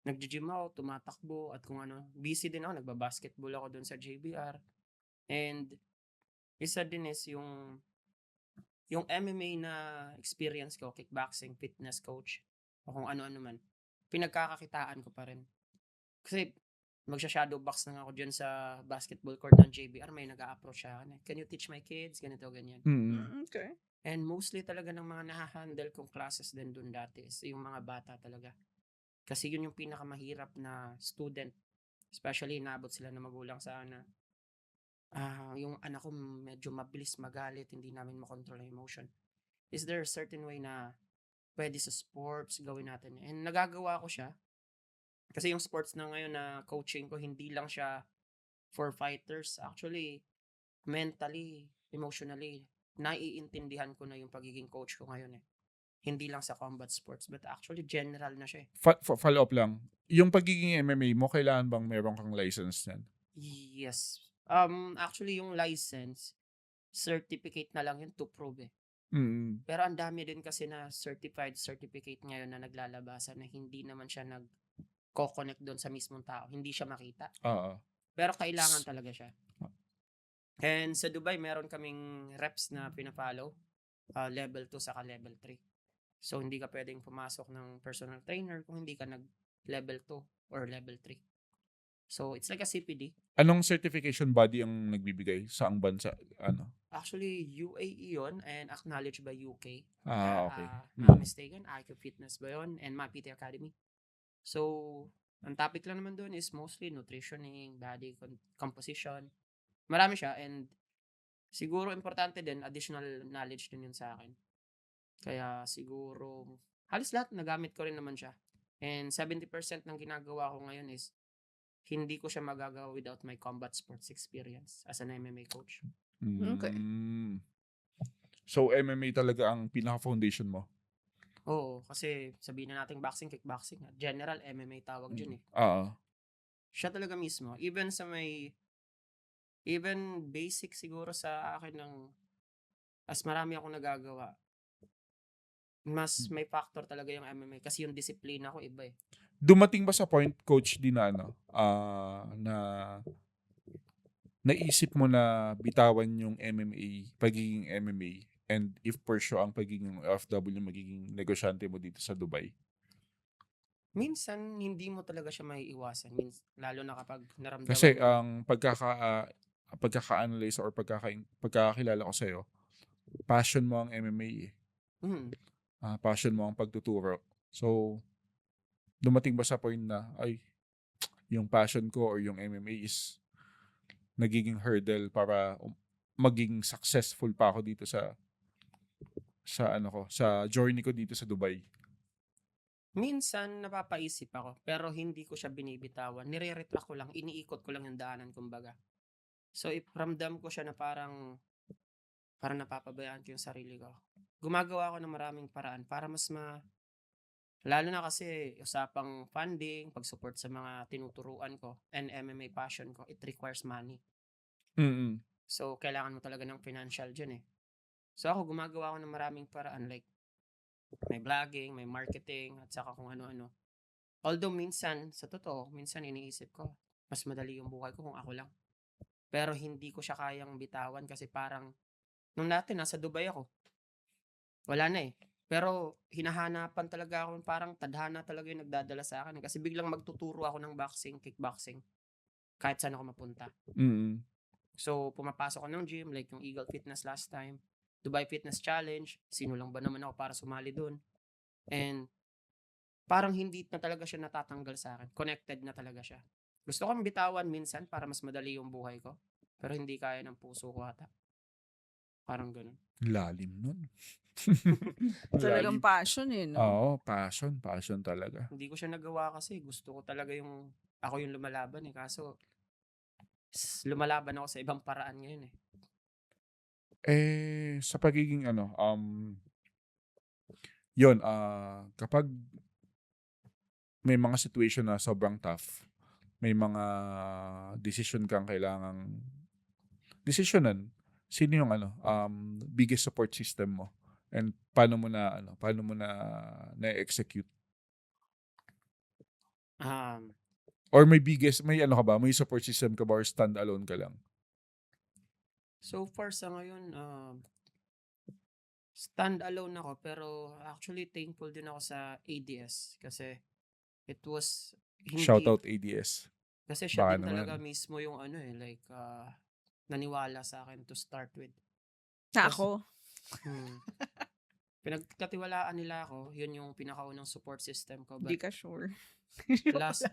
nag-gym ako, tumatakbo, at kung ano, busy din ako, nagbabasketball ako dun sa JBR. And isa din is yung MMA na experience ko, kickboxing, fitness coach, o kung ano-ano man, pinagkakakitaan ko pa rin. Kasi magsha-shadow box na ako dyan sa basketball court ng JBR, may nag-a-approach siya. Can you teach my kids? Ganito, ganyan. Okay. And mostly talaga ng mga nahahandle kong classes din dun dati is yung mga bata talaga. Kasi yun yung pinakamahirap na student. Especially, naabot sila na magulang sa yung anak ko medyo mabilis magalit, hindi namin makontrol ang emotion. Is there a certain way na pwede sa sports gawin natin? And nagagawa ko siya. Kasi yung sports na ngayon na coaching ko, hindi lang siya for fighters. Actually, mentally, emotionally, naiintindihan ko na yung pagiging coach ko ngayon eh. Hindi lang sa combat sports, but actually general na siya eh. Follow up lang. Yung pagiging MMA mo, kailangan bang meron kang license niyan? Yes. Actually, yung license, certificate na lang yun to prove eh. Mm. Pero ang dami din kasi na certified certificate ngayon na naglalabasan na hindi naman siya nag-connect doon sa mismong tao. Hindi siya makita. Oo. Pero kailangan talaga siya. And sa Dubai, meron kaming reps na pinafollow. Level 2 saka level 3. So, hindi ka pwedeng pumasok ng personal trainer kung hindi ka nag-level 2 or level 3. So, it's like a CPD. Anong certification body ang nagbibigay? Saang bansa? Ano? Actually, UAE yun and acknowledged by UK. Okay. Not mistaken, IQ Fitness ba yun? And MAPT Academy. So, ang topic lang naman doon is mostly nutritioning, body composition. Marami siya and siguro importante din, additional knowledge din yun sa akin. Kaya siguro, halos lahat nagamit ko rin naman siya. And 70% ng ginagawa ko ngayon is hindi ko siya magagawa without my combat sports experience as an MMA coach. Okay. So, MMA talaga ang pinaka-foundation mo? Oo, kasi sabihin na natin boxing, kickboxing. General MMA tawag dyan eh. Oo. Siya talaga mismo. Even basic siguro sa akin ng as marami akong nagagawa, mas may factor talaga yung MMA kasi yung disiplina ko iba eh. Dumating ba sa point, coach, din na na naisip mo na bitawan yung MMA, pagiging MMA, and if for sure ang pagiging OFW magiging negosyante mo dito sa Dubai? Minsan, hindi mo talaga siya maiiwasan. Lalo na kapag naramdaman Kasi mo. ang pagkaka-analyze or pagkakakilala ko sa'yo, passion mo ang MMA eh. Passion mo ang pagtuturo. So, dumating ba sa point na, ay, yung passion ko or yung MMA is nagiging hurdle para maging successful pa ako dito sa journey ko dito sa Dubai? Minsan, napapaisip ako, pero hindi ko siya binibitawan. Nire-retract ko lang, iniikot ko lang yung daanan, kumbaga. So, if ramdam ko siya na parang napapabayaan ko yung sarili ko, gumagawa ako ng maraming paraan para mas lalo na kasi usapang funding, pag-support sa mga tinuturuan ko, and MMA passion ko, it requires money. So, kailangan mo talaga ng financial dyan eh. So, ako gumagawa ako ng maraming paraan like may vlogging, may marketing, at saka kung ano-ano. Although minsan, sa totoo, minsan iniisip ko, mas madali yung buhay ko kung ako lang. Pero hindi ko siya kayang bitawan kasi parang, nung dati nasa Dubai ako, wala na eh. Pero hinahanapan talaga ako, parang tadhana talaga yung nagdadala sa akin. Kasi biglang magtuturo ako ng boxing, kickboxing, kahit saan ako mapunta. So, pumapasok ako ng gym, like yung Eagle Fitness last time, Dubai Fitness Challenge, sino lang ba naman ako para sumali dun? And parang hindi na talaga siya natatanggal sa akin. Connected na talaga siya. Gusto kong bitawan minsan para mas madali yung buhay ko. Pero hindi kaya ng puso ko ata. Parang ganun. Lalim nun. Talagang passion eh, no? Oo, passion talaga. Hindi ko siya nagawa kasi gusto ko talaga ako yung lumalaban eh. Kaso lumalaban ako sa ibang paraan ngayon eh. Sa pagiging yun, kapag may mga situation na sobrang tough, may mga decision kang kailangang decisionan, sino yung biggest support system mo? And paano mo na na-execute? Or may support system ka ba or stand alone ka lang? So far sa ngayon, stand alone ako, pero actually thankful din ako sa ADS kasi it was Shout out ADS. Kasi siya Baka din talaga naman. mismo yung naniwala sa akin to start with. Ako. Pinagkatiwalaan nila ako, yun yung pinakaunang support system ko. Hindi ka sure.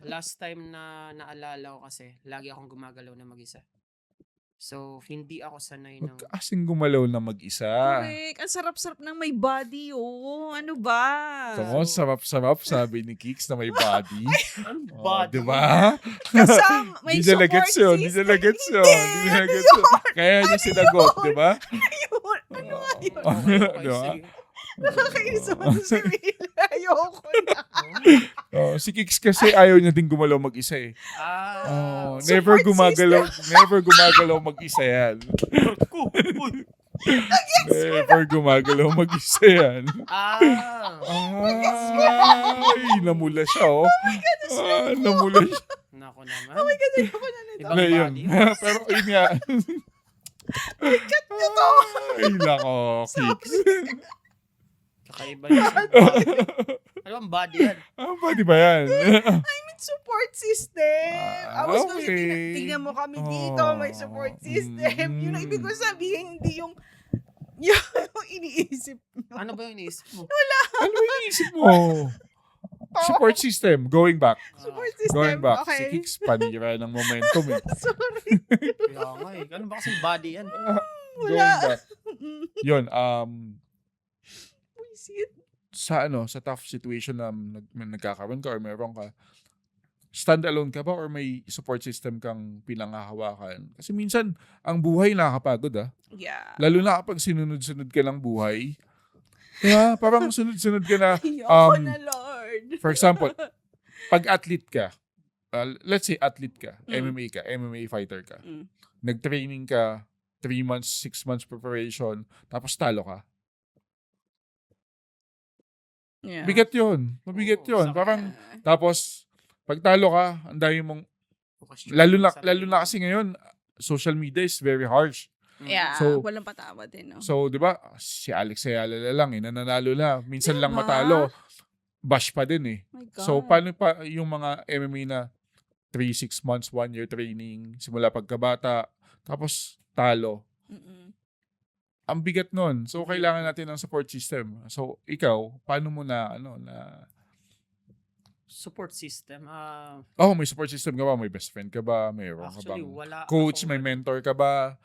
last time na naalala ko kasi, lagi akong gumagalaw na mag-isa. So, hindi ako sanay ng... Huwag ka kasing gumalaw na mag-isa. Correct. Ang sarap-sarap ng may body, oh. Ano ba? So, sarap-sarap, sabi ni Kix na may body. Ano Oh, body? diba? Kasama, may Di niya support nagets yun. Di niya system. nagets yun. Hindi, Di niya ano nagets yun. yun? Kaya niya sinagot, diba? Ayun. Ano nga yun? Okay, Diba? sige. Nakakainis ako sa sarili. Ayoko na. Oh, si Kix kasi ayaw niya din gumalaw mag-isa eh. Ah. Oh, never Support gumagalaw mag-isa yan. Never gumagalaw mag-isa yan. Ah. Ay, namula siya, oh. Namula siya. Nako naman. Oh my God, ayoko na nito. Ibang Na yun. body. Pero yun nga. Ay, nako, Kix. Kakaiba yun. Ano bang body yan? Ah, pwede ba yan? Support system. I was going to okay. tingnan mo kami dito, may support system. Yun ang ibig ko Mm. sabihin, hindi yung iniisip nyo. Ano ba yung iniisip mo? Ano ba iniisip mo? Support system, going back. Support system. Going back. Si Okay. Kix, panira ng momentum eh. Sorry. Kaya nga eh. Ano ba kasing body yan? Going back. Yun, Buisit. sa tough situation na nagkakaroon ka or meron ka, stand alone ka ba or may support system kang pinanghahawakan? Kasi minsan, ang buhay nakakapagod Yeah. Lalo na kapag sinunod-sunod ka ng buhay. Diba? Parang sunod-sunod ka na. Ayoko na, Lord. For example, pag athlete ka, let's say athlete ka, Mm. MMA fighter ka. Mm. Nag-training ka, 3 months, 6 months preparation, tapos talo ka. Yeah. Bigat yun. Mabigat Oo, yun. sakit. Parang, tapos, pag talo ka, ang dami mong, lalo na kasi ngayon, social media is very harsh. Yeah, So- walang patawad din, no? So, di ba, si Alex Ayala na lang, nananalo na. Minsan lang Diba? matalo, bash pa din eh. My God. So, paano pa yung mga MMA na 3, 6 months, 1 year training, simula pagkabata, tapos talo. Mm-mm. Ang bigat nun. So, kailangan natin ng support system. So, ikaw, paano mo na, Support system. may support system ka ba? May best friend ka ba? Mayroon ka Actually, bang wala. coach? akong May ganun. mentor ka ba?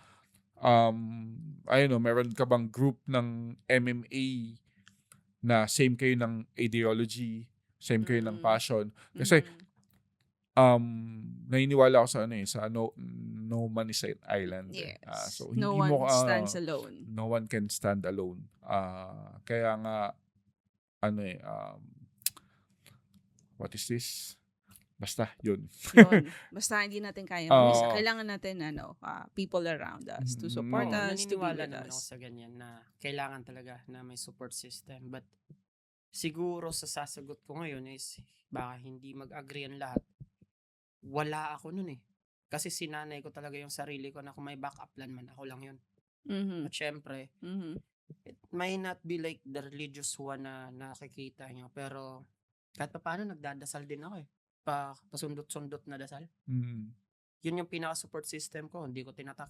Meron ka bang group ng MMA na same kayo ng ideology, same kayo ng Mm. passion? Kasi, Mm. naniniwala ako sa no man is an island. Yes. So, No hindi one mo, stands alone. no one can stand alone. Kaya nga, what is this? Basta, yun. Yun. Basta hindi natin kaya mag-isa. Oo. Kailangan natin, people around us to support Oo. us, to be Naniniwala with naman ako us. sa ganyan na kailangan talaga na may support system. But siguro sa sasagot ko ngayon is baka hindi mag-agree ang lahat. Wala ako nun eh. Kasi sinanay ko talaga yung sarili ko na kung may backup plan man, ako lang yun. Mhm. At syempre, Mhm. it may not be like the religious one na nakikita nyo. Pero kahit pa paano, nagdadasal din ako eh. Pasundot-sundot na dasal. Mm. Yun yung pinaka-support system ko. Hindi ko tinatawag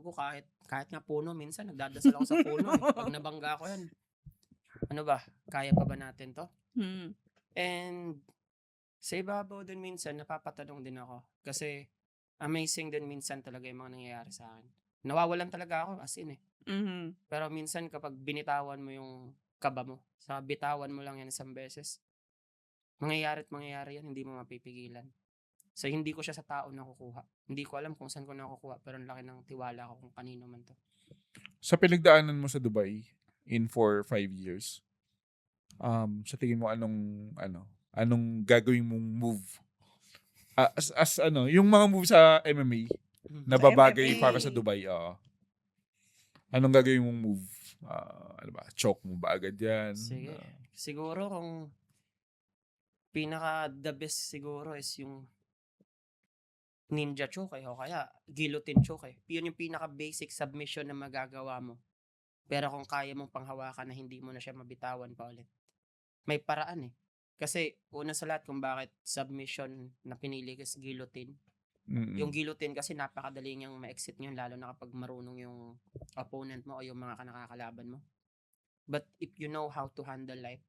ko kahit nga puno. Minsan, nagdadasal ako sa puno. Pag nabangga ko yan. Ano ba? Kaya pa ba natin to? Mhm. And sa ibabaw din minsan, napapatanong din ako. Kasi amazing din minsan talaga yung mga nangyayari sa akin. Nawawalan talaga ako as in eh. Mhm. Pero minsan kapag binitawan mo yung kaba mo, sa bitawan mo lang yan isang beses, mangyayari yan, hindi mo mapipigilan. So, hindi ko siya sa tao nakukuha. Hindi ko alam kung saan ko nakukuha, pero ang laki ng tiwala ko kung kanino man to. Sa pinagdaanan mo sa Dubai in 4 or 5 years, sa tingin mo anong gagawin mong move? Yung mga move sa MMA na Sa babagay MMA. para sa Dubai, anong gagawin mong move? Choke mo ba agad yan? Sige. Siguro kung pinaka the best siguro is yung ninja choke o kaya guillotine choke. Yun yung pinaka basic submission na magagawa mo. Pero kung kaya mong panghawakan na hindi mo na siya mabitawan pa ulit. May paraan eh. Kasi una sa lahat kung bakit submission na pinili is guillotine. Mm-mm. Yung guillotine kasi napakadali niyang ma-exit yun lalo na kapag marunong yung opponent mo o yung mga nakakalaban mo. But if you know how to handle life,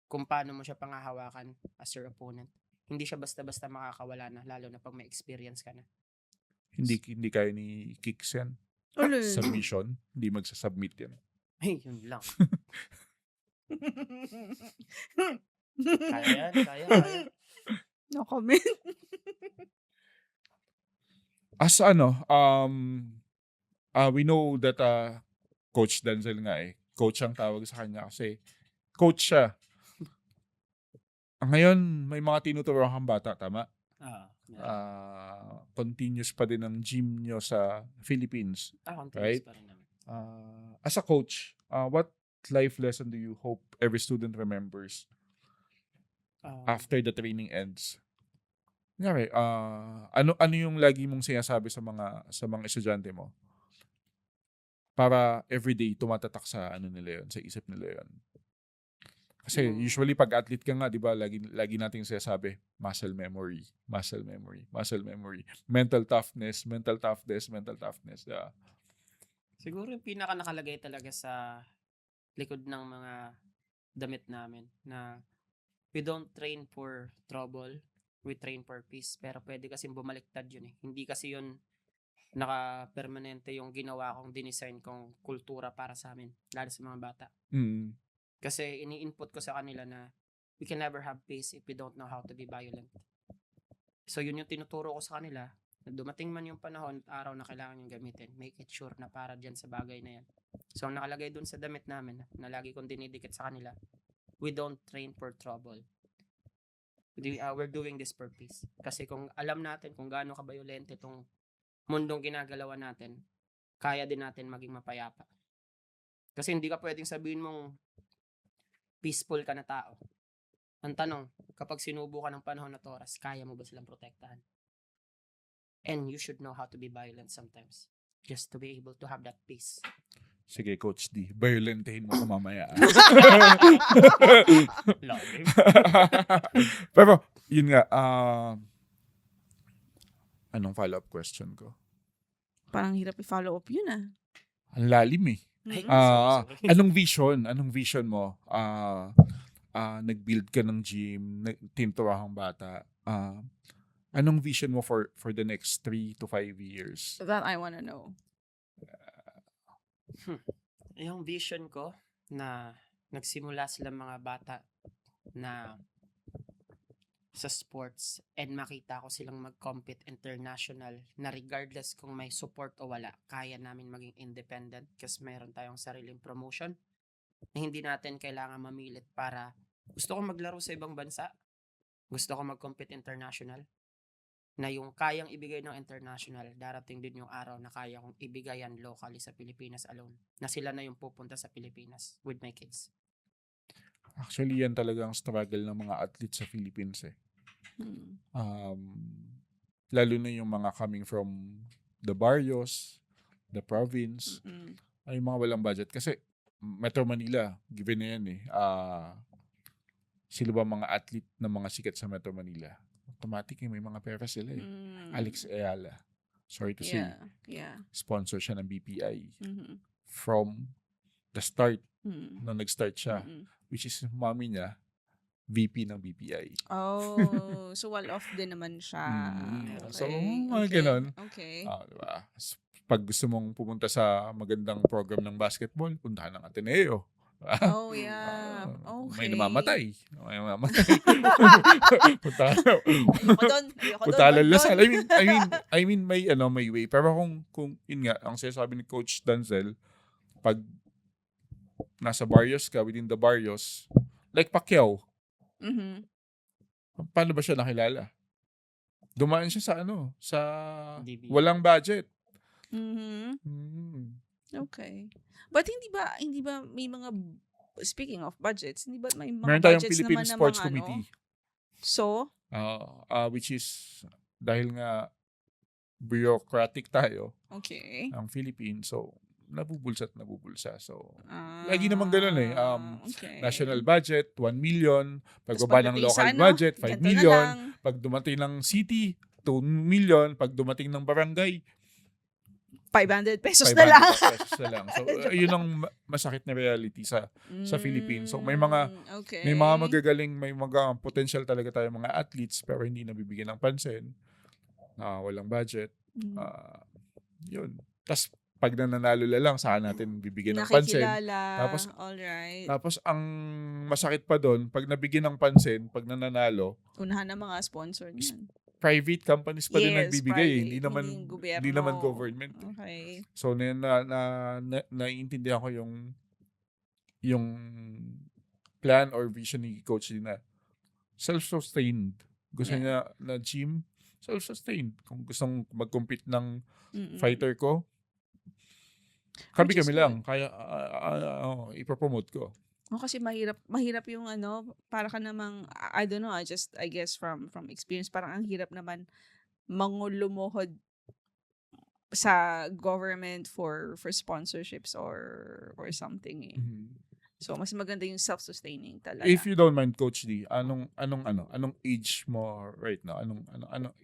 kung paano mo siya panghahawakan as your opponent, hindi siya basta-basta makakawala na lalo na pag may experience ka na. Hindi kaya ni Kicks yan. Alin? Submission. Hindi magsasubmit yan. Ay, yun lang. Kaya yan, kaya. No comment. As we know that Coach Denzel nga coach ang tawag sa kanya kasi coach siya. Ngayon, may mga tinuturuan kang bata, tama? Continuous pa din ang gym nyo sa Philippines. Right? Pa rin naman. As a coach, what life lesson do you hope every student remembers after the training ends? Kunyari, ano yung lagi mong sinasabi sa mga estudyante mo? Para everyday tumatatak sa nila yun, sa isip nila yun. Kasi usually pag athlete ka nga, 'di ba, lagi nating sinasabi, muscle memory. Mental toughness. Yeah. Siguro yung pinaka nakalagay talaga sa likod ng mga damit namin na we don't train for trouble, we train for peace. Pero pwede kasi bumaliktad yun eh. Hindi kasi yun naka-permanente yung ginawa kong dinesign kong kultura para sa amin, lalo sa mga bata. Kasi ini-input ko sa kanila na we can never have peace if we don't know how to be violent. So yun yung tinuturo ko sa kanila. Na dumating man yung panahon at araw na kailangan yung gamitin, make it sure na para dyan sa bagay na yan. So nakalagay dun sa damit namin na lagi kong dinidikit sa kanila, we don't train for trouble. We're doing this for peace. Kasi kung alam natin kung gaano ka-violente itong mundong ginagalawan natin, kaya din natin maging mapayapa. Kasi hindi ka pwedeng sabihin mong peaceful ka na tao. Ang tanong, kapag sinubo ka ng panahon na oras, kaya mo ba silang protektahan? And you should know how to be violent sometimes. Just to be able to have that peace. Sige, Coach D. Violentehin mo ko mamaya. Pero, yun nga, anong follow-up question ko? Parang hirap i-follow up yun Ang lalim eh. Sorry. Anong vision mo? Nag-build ka ng gym, tinuturahan kang bata. Anong vision mo for the next 3 to 5 years? That I wanna know. Yung vision ko na nagsimula sila mga bata na sa sports and makita ko silang mag-compete international na regardless kung may support o wala, kaya namin maging independent kasi mayroon tayong sariling promotion na hindi natin kailangan mamilit para gusto ko maglaro sa ibang bansa, gusto ko mag-compete international, na yung kayang ibigay ng international, darating din yung araw na kaya kong ibigay yan locally sa Pilipinas alone. Na sila na yung pupunta sa Pilipinas with my kids. Actually, yan talagang struggle ng mga athletes sa Philippines eh. Lalo na yung mga coming from the barrios, the province, ay mga walang budget. Kasi Metro Manila, given na yan eh. Sila ba mga athlete na mga sikat sa Metro Manila? Automatic may mga pera sila eh. Alex Ayala, sorry to say, sponsor siya ng BPI. From the start, nung nag-start siya, which is mommy niya, VP ng BPI. Oh, so well-off din naman siya. So, mga ganon. Okay. Diba? Pag gusto mong pumunta sa magandang program ng basketball, puntahan ng Ateneo. Oh, yeah. Okay. May namamatay. Puntahan. Puntahan Lasal. I mean may way. Pero kung yun nga, ang sinasabi ni Coach Denzel, pag nasa barrios ka, within the barrios, like Pacquiao, paano ba siya nakilala? Dumaan siya sa sa DB. walang budget. Okay. But hindi ba may mga, speaking of budgets, hindi ba may mga Meron tayong budgets Philippine naman na Sports mga Committee. So? Which is, dahil nga bureaucratic tayo, Okay. ang Philippines, so nabubulsa. So, lagi naman ganun eh. Okay. National budget, 1 million. Tas Pagbaba ng pagdating local sa budget, 5 ganito na million. lang. Pag dumating ng city, 2 million. Pag dumating ng barangay, 500 pesos 500 na lang. pesos na lang. So, yun ang masakit na reality sa Philippines. So, may mga magagaling, may mga potential talaga tayo mga athletes pero hindi nabibigyan ng pansin. Walang budget. Mm. Yun. Tapos, pag nananalo lang, saka natin bibigyan ng pansin. Nakikilala. Tapos, Alright. Tapos, ang masakit pa doon, pag nabigyan ng pansin, pag nananalo, Unahan ng mga sponsor niyan. private companies pa din Yes, nagbibigay. private. Hindi naman Hindi yung gobyerno. hindi naman government. Okay. So naiintindihan ko yung plan or vision ni Coach Lee na self-sustained. Gusto niya na gym, self-sustained. Kung gustong mag-compete ng fighter ko, Which is kami lang. Kaya ipropromote ko. Kasi mahirap yung para ka namang, I don't know, I guess from experience, parang ang hirap naman lumuhod sa government for sponsorships or something eh. So mas maganda yung self-sustaining talaga. If you don't mind, Coach D, anong age mo right now?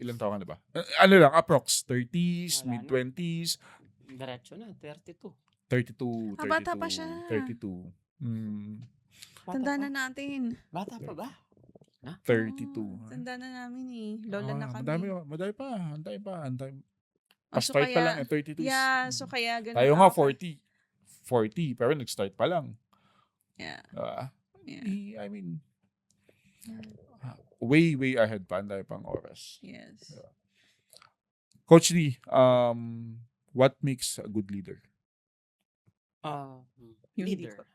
Ilang taon ka na ba? Ano lang, approx 30s, Wala na. mid-20s, Diretso na, 32. 32, 32. Bata pa siya. 32. Bata Tanda pa? na natin. Bata pa ba? 32. Tanda na namin eh. Lola na kami. Madami pa. Antay pa. So Pa-start pa kaya- lang, 32s. Yeah, so kaya ganun. Tayo nga, ako. 40, pero nag-start pa lang. Yeah. I mean, way ahead pa. Ang dami pang oras. Yes. Coach D, what makes a good leader? Yung Leader.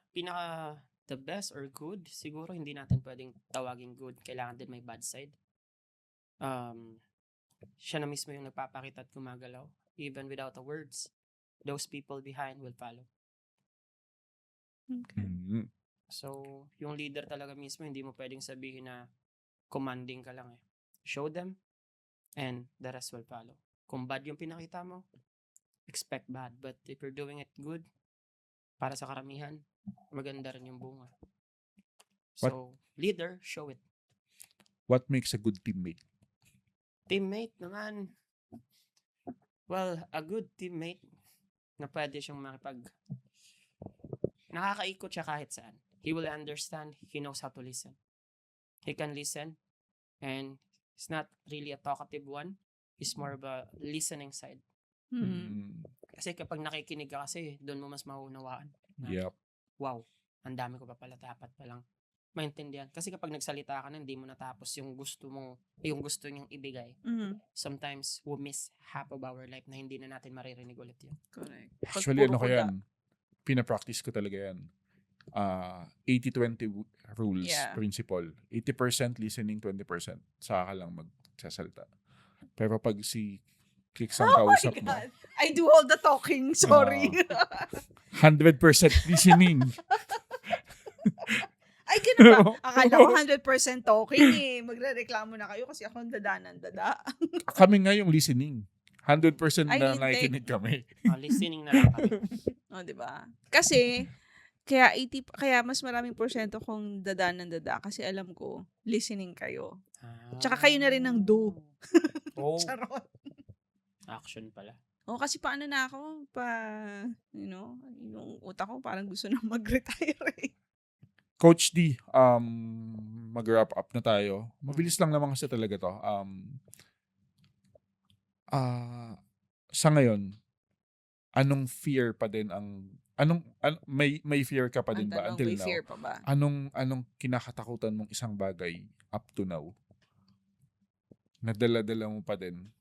The best or good, siguro hindi natin pwedeng tawagin good. Kailangan din may bad side. Siya na mismo yung nagpapakita at gumagalaw. Even without the words, those people behind will follow. Okay. So, yung leader talaga mismo, hindi mo pwedeng sabihin na commanding ka lang eh. Show them, and the rest will follow. Kung bad yung pinakita mo, expect bad. But if you're doing it good, para sa karamihan, maganda rin yung bunga. So, leader, show it. What makes a good teammate? Teammate naman, well, a good teammate na pwede siyang nakakaikot siya kahit saan. He will understand, he knows how to listen. He can listen, and he's not really a talkative one. He's more of a listening side. Kasi kapag nakikinig ka kasi, doon mo mas maunawaan. Yep. Wow, ang dami ko pa pala, dapat palang maintindihan. Kasi kapag nagsalita ka na, hindi mo natapos yung gusto niyong ibigay. Sometimes we miss half of our life na hindi na natin maririnig ulit yun. Correct. Actually, ano ko yan? Pinapractice ko talaga yan. 80-20 rules, principle. 80% listening, 20% saka lang magsasalita. Pero pag si Kicks ang kausap mo, I do all the talking. Sorry. 100% listening. Ay, ganun ba? Akala ko 100% talking eh. Magre-reklamo na kayo kasi ako ang dada. Kami nga yung listening. 100% Ay, na hindi. nakikinig kami. Listening na lang kami. Diba? Kasi, kaya mas maraming porsyento kung dada kasi alam ko, listening kayo. Tsaka kayo na rin ang do. Oh, Charot. action pala. Kasi paano na ako, yung utak ko parang gusto na mag-retire eh. Coach D, mag-wrap up na tayo. Mabilis lang naman kasi talaga to. Sa ngayon, anong fear pa din may fear ka pa din ba until may now? fear pa ba? Anong kinakatakutan mong isang bagay up to now? Nadala-dala mo pa din.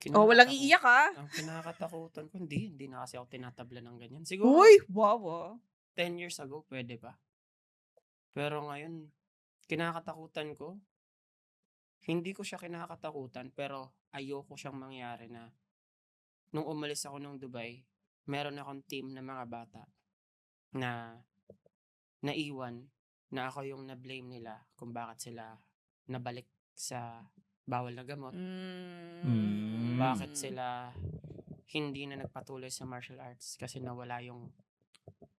Walang iiyak Ang kinakatakutan ko, hindi na kasi ako tinatabla ng ganyan. Siguro, Uy, wow. 10 years ago, pwede pa. Pero ngayon, kinakatakutan ko, hindi ko siya kinakatakutan, pero ayoko siyang mangyari na nung umalis ako ng Dubai, meron akong team ng mga bata na naiwan na ako yung na-blame nila kung bakit sila nabalik sa bawal na gamot. Bakit sila hindi na nagpatuloy sa martial arts kasi nawala yung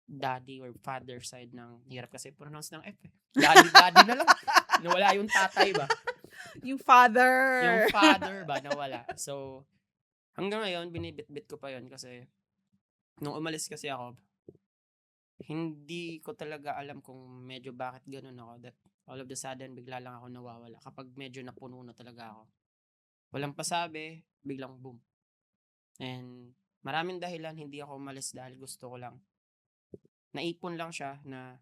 daddy or father side ng hirap kasi pronounce ng F eh. Daddy na lang. Nawala yung tatay ba? Yung father. Yung father ba nawala. So, hanggang ngayon, binibit-bit ko pa yun kasi nung umalis kasi ako, hindi ko talaga alam kung medyo bakit ganun ako. That all of the sudden, bigla lang ako nawawala. Kapag medyo napuno na talaga ako. Walang pasabi, biglang boom. And maraming dahilan, hindi ako umalis dahil gusto ko lang. Naipon lang siya na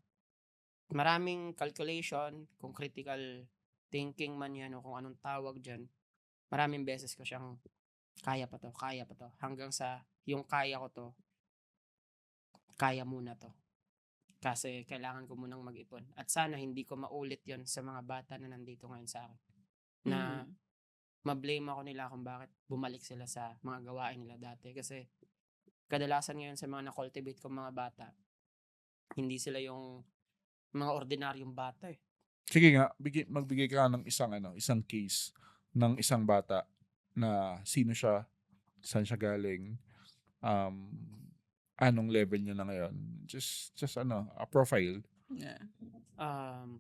maraming calculation, kung critical thinking man yan o kung anong tawag dyan, maraming beses ko siyang kaya pa to. Hanggang sa yung kaya ko to, kaya muna to. Kasi kailangan ko munang mag-ipon. At sana hindi ko maulit yon sa mga bata na nandito ngayon sa akin. Na ma-blame ako nila kung bakit bumalik sila sa mga gawain nila dati. Kasi kadalasan ngayon sa mga na-cultivate kong mga bata, hindi sila yung mga ordinaryong bata eh. Sige nga, magbigay ka ng isang case ng isang bata na sino siya, saan siya galing, anong level niya na ngayon. Just a profile. Yeah.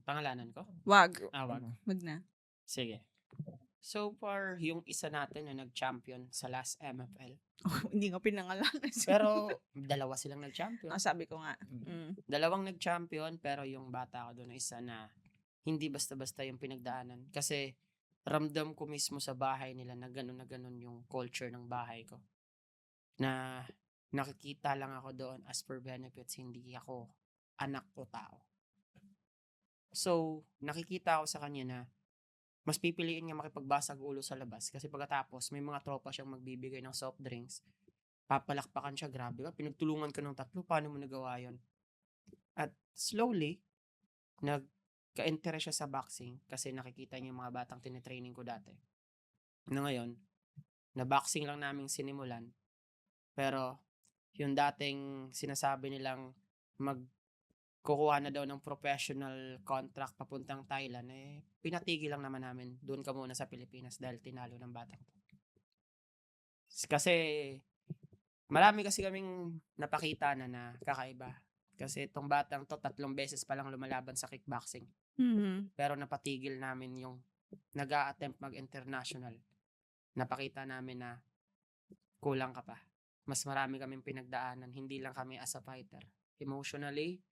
Pangalanan ko? Wag. Wag. Wag na. Sige. So far, yung isa natin na nag-champion sa last MFL. Hindi ko pinangalanan. Pero dalawa silang nag-champion. Sabi ko nga. Dalawang nag-champion, pero yung bata ko doon na isa na hindi basta-basta yung pinagdaanan. Kasi ramdam ko mismo sa bahay nila na ganun yung culture ng bahay ko. Na nakikita lang ako doon as per benefits, hindi ako anak o tao. So, nakikita ako sa kanya na mas pipiliin niya makipagbasag ulo sa labas kasi pagkatapos may mga tropa siyang magbibigay ng soft drinks. Papalakpakan siya, grabe ka, pinagtulungan ka ng 3, paano mo nagawa yun? At slowly, nagka-interest siya sa boxing kasi nakikita niya yung mga batang tinitraining ko dati. Na ngayon, na boxing lang naming sinimulan, pero yung dating sinasabi nilang kukuha na daw ng professional contract papuntang Thailand, pinatigil lang naman namin. Doon ka muna sa Pilipinas dahil tinalo ng batang to. Kasi, marami kasi kaming napakita na kakaiba. Kasi itong batang to, 3 beses pa lang lumalaban sa kickboxing. Pero napatigil namin yung nag-a-attempt mag-international. Napakita namin na kulang ka pa. Mas marami kaming pinagdaanan. Hindi lang kami as a fighter. Emotionally,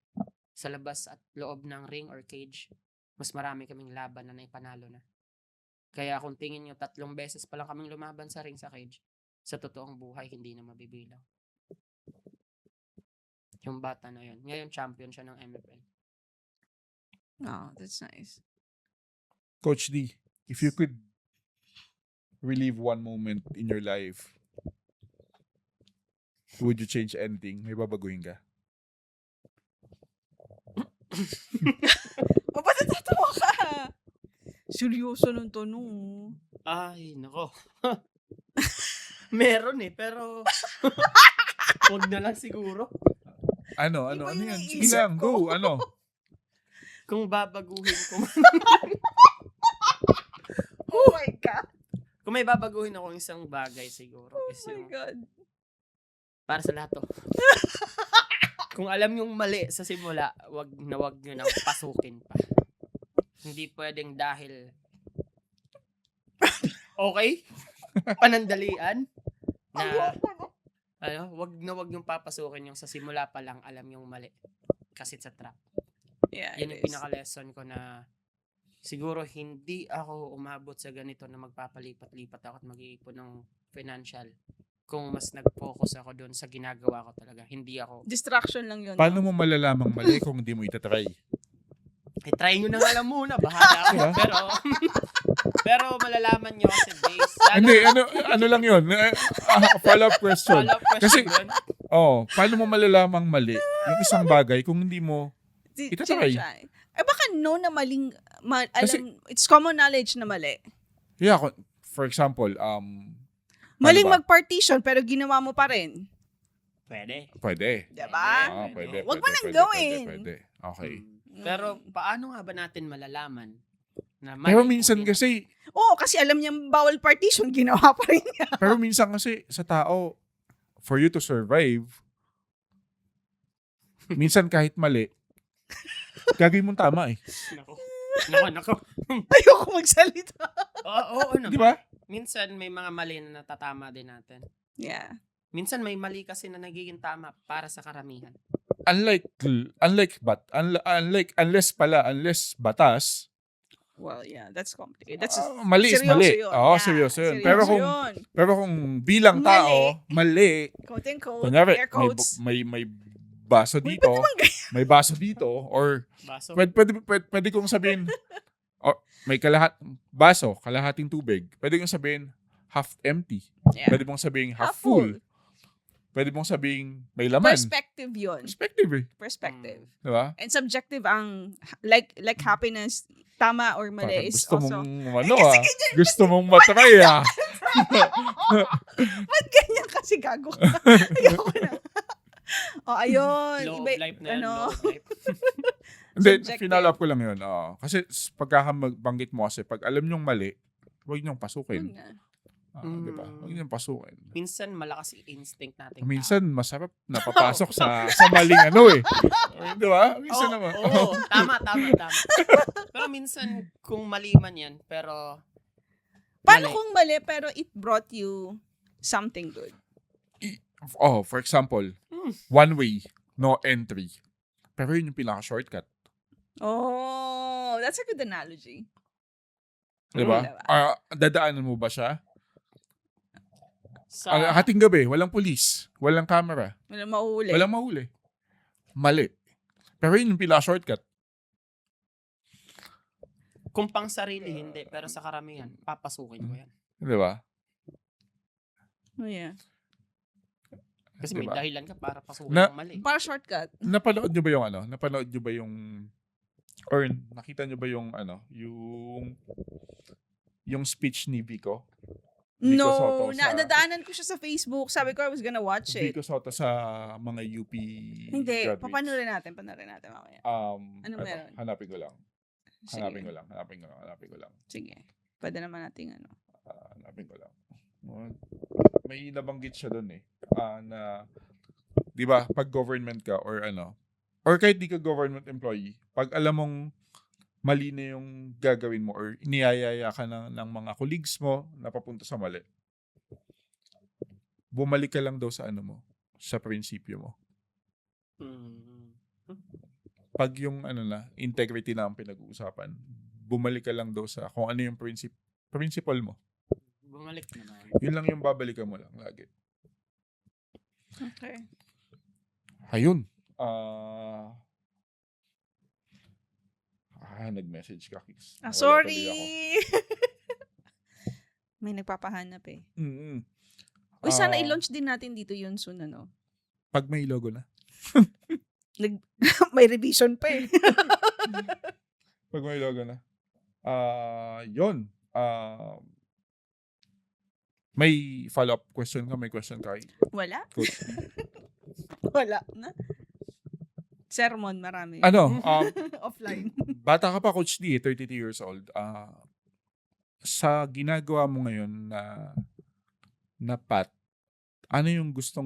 sa labas at loob ng ring or cage, mas marami kaming laban na naipanalo na. Kaya kung tingin nyo 3 beses pa lang kaming lumaban sa ring sa cage, sa totoong buhay, hindi na mabibilang. Yung bata na yun. Ngayon, champion siya ng MFL. Oh, that's nice. Coach D, if you could relive one moment in your life, would you change anything? May babaguhin ka? Ba't natatawa ka? Seryoso nung tanong. Ay, nako. Meron pero huwag na lang siguro. Ano Iba yung yan? Sige naisip lang, ko. go, Kung babaguhin ko Oh my God. kung may babaguhin ako isang bagay siguro is Oh my yung God. para sa lahat to. Kung alam yung mali sa simula, wag nyo nang pasukin pa. Hindi pwedeng dahil okay? Panandalian na wag yung papasukin yung sa simula pa lang alam yung mali. Kasi sa trap. Yeah, Yan it yung is. pinaka-lesson ko na siguro hindi ako umabot sa ganito na magpapalipat-lipat ako at mag-iipon ng financial. Kung mas nag-focus ako doon sa ginagawa ko talaga. Hindi ako. Distraction lang yun. Paano mo malalamang mali kung hindi mo itatry? Try nyo na nga lang muna. Bahala ako. pero malalaman nyo kasi based. Hindi, ano lang yun? Follow-up question. Follow-up question Kasi- doon. Paano mo malalamang mali yung isang bagay kung hindi mo itatry? Baka no na maling, Kasi- it's common knowledge na mali. Yeah, for example, Maling ba? mag-partition pero ginawa mo pa rin. Pwede. pwede. Diba? Pwede. Wag mo nang pwede, gawin. Pwede. Okay. Pero paano nga ba natin malalaman na Pero mali minsan o di- kasi, Oo, kasi alam niya bawal partition, ginawa pa rin niya. pero minsan kasi sa tao, for you to survive, minsan kahit mali, gagawin mong tama eh. Nako. Ayoko magsalita. Oo, Di ba? Minsan may mga mali na natatama din natin. Yeah. Minsan may mali kasi na nagiging tama para sa karamihan. unless batas, Well, yeah, that's complicated. That's mali is seryoso mali. yun. Oo, Yeah, seryoso yun. seryoso yun. Pero kung bilang Mali. tao, mali. Quote and quote, Kunyari, air quotes. may baso Uy, dito, ba't naman ganyan? may baso dito, or Baso. pwede kong sabihin, or may kalahating tubig. Pwede kong sabihin, half empty. Yeah. Pwede mong sabihin, half Half full. full. Pwede mong sabihin, may laman. Perspective yun. Perspective eh. Perspective. Diba? And subjective ang, like happiness, tama or mali Parang is gusto also. mong, gusto mong matry Ba't ganyan kasi gago ka? Ayoko na. Ayun. Law of Iba, life na yan. ano, Law of life. Hindi, Subjective. finalo up ko lang yun. Kasi pagkakabanggit mo kasi, pag alam nyong mali, huwag nyong yun pasukin. nga. Diba? Huwag nyong pasukin. Minsan malakas yung instinct natin. Minsan, masarap napapasok sa maling Di ba? Minsan naman. Oo, tama. Pero minsan, kung mali man yan, pero Paano mali. kung mali pero it brought you something good? For example, one way, no entry. Pero yun yung pinaka-shortcut. Oh, that's a good analogy. Di ba? Diba? Dadaanan mo ba siya? Sa, Hating gabi, walang pulis, walang camera, Walang mauuli. walang mahuli. Mali. Pero yun yung pinaka-shortcut. kung pang sarili, hindi. Pero sa karamihan, papasukin ko yan. Di ba? Oh, yeah. Kasi may Diba? dahilan ka para pasukin Na- ang mali. Para shortcut. Napanood nyo ba yung Napanood nyo ba yung or nakita nyo ba yung speech ni Vico? Vico No, Soto sa- nadaanan ko siya sa Facebook. Sabi ko I was gonna watch it. Vico Soto sa mga UP Hindi, graduates. papanoorin natin mamaya. Ano meron? Hanapin ko lang. Sige. Hanapin ko lang. Sige. Pwede naman nating ano. Hanapin ko lang. May nabanggit siya doon na 'di ba, pag government ka or kahit di ka government employee, pag alam mong mali na yung gagawin mo or iniyayaya ka ng mga colleagues mo na papunta sa mali, bumalik ka lang daw sa sa prinsipyo mo. Pag yung integrity na ang pinag-uusapan, bumalik ka lang daw sa kung ano yung principle mo. Bumalik naman. Yun lang yung babalikan mo lang lagi. Okay. Ayun. Nag-message ka, Kix. Nawala Sorry. tuloy ako. May nagpapahanap eh. Mm-mm. Uy, sana Ah, i-launch din natin dito yun soon, ano? Pag may logo na. May revision pa eh. Pag may logo na. Yun. May follow-up question ka? May question ka? Wala? Coach? Wala na. Sermon, marami. Offline. Bata ka pa, Coach D, 32 years old. Sa ginagawa mo ngayon na path, ano yung gusto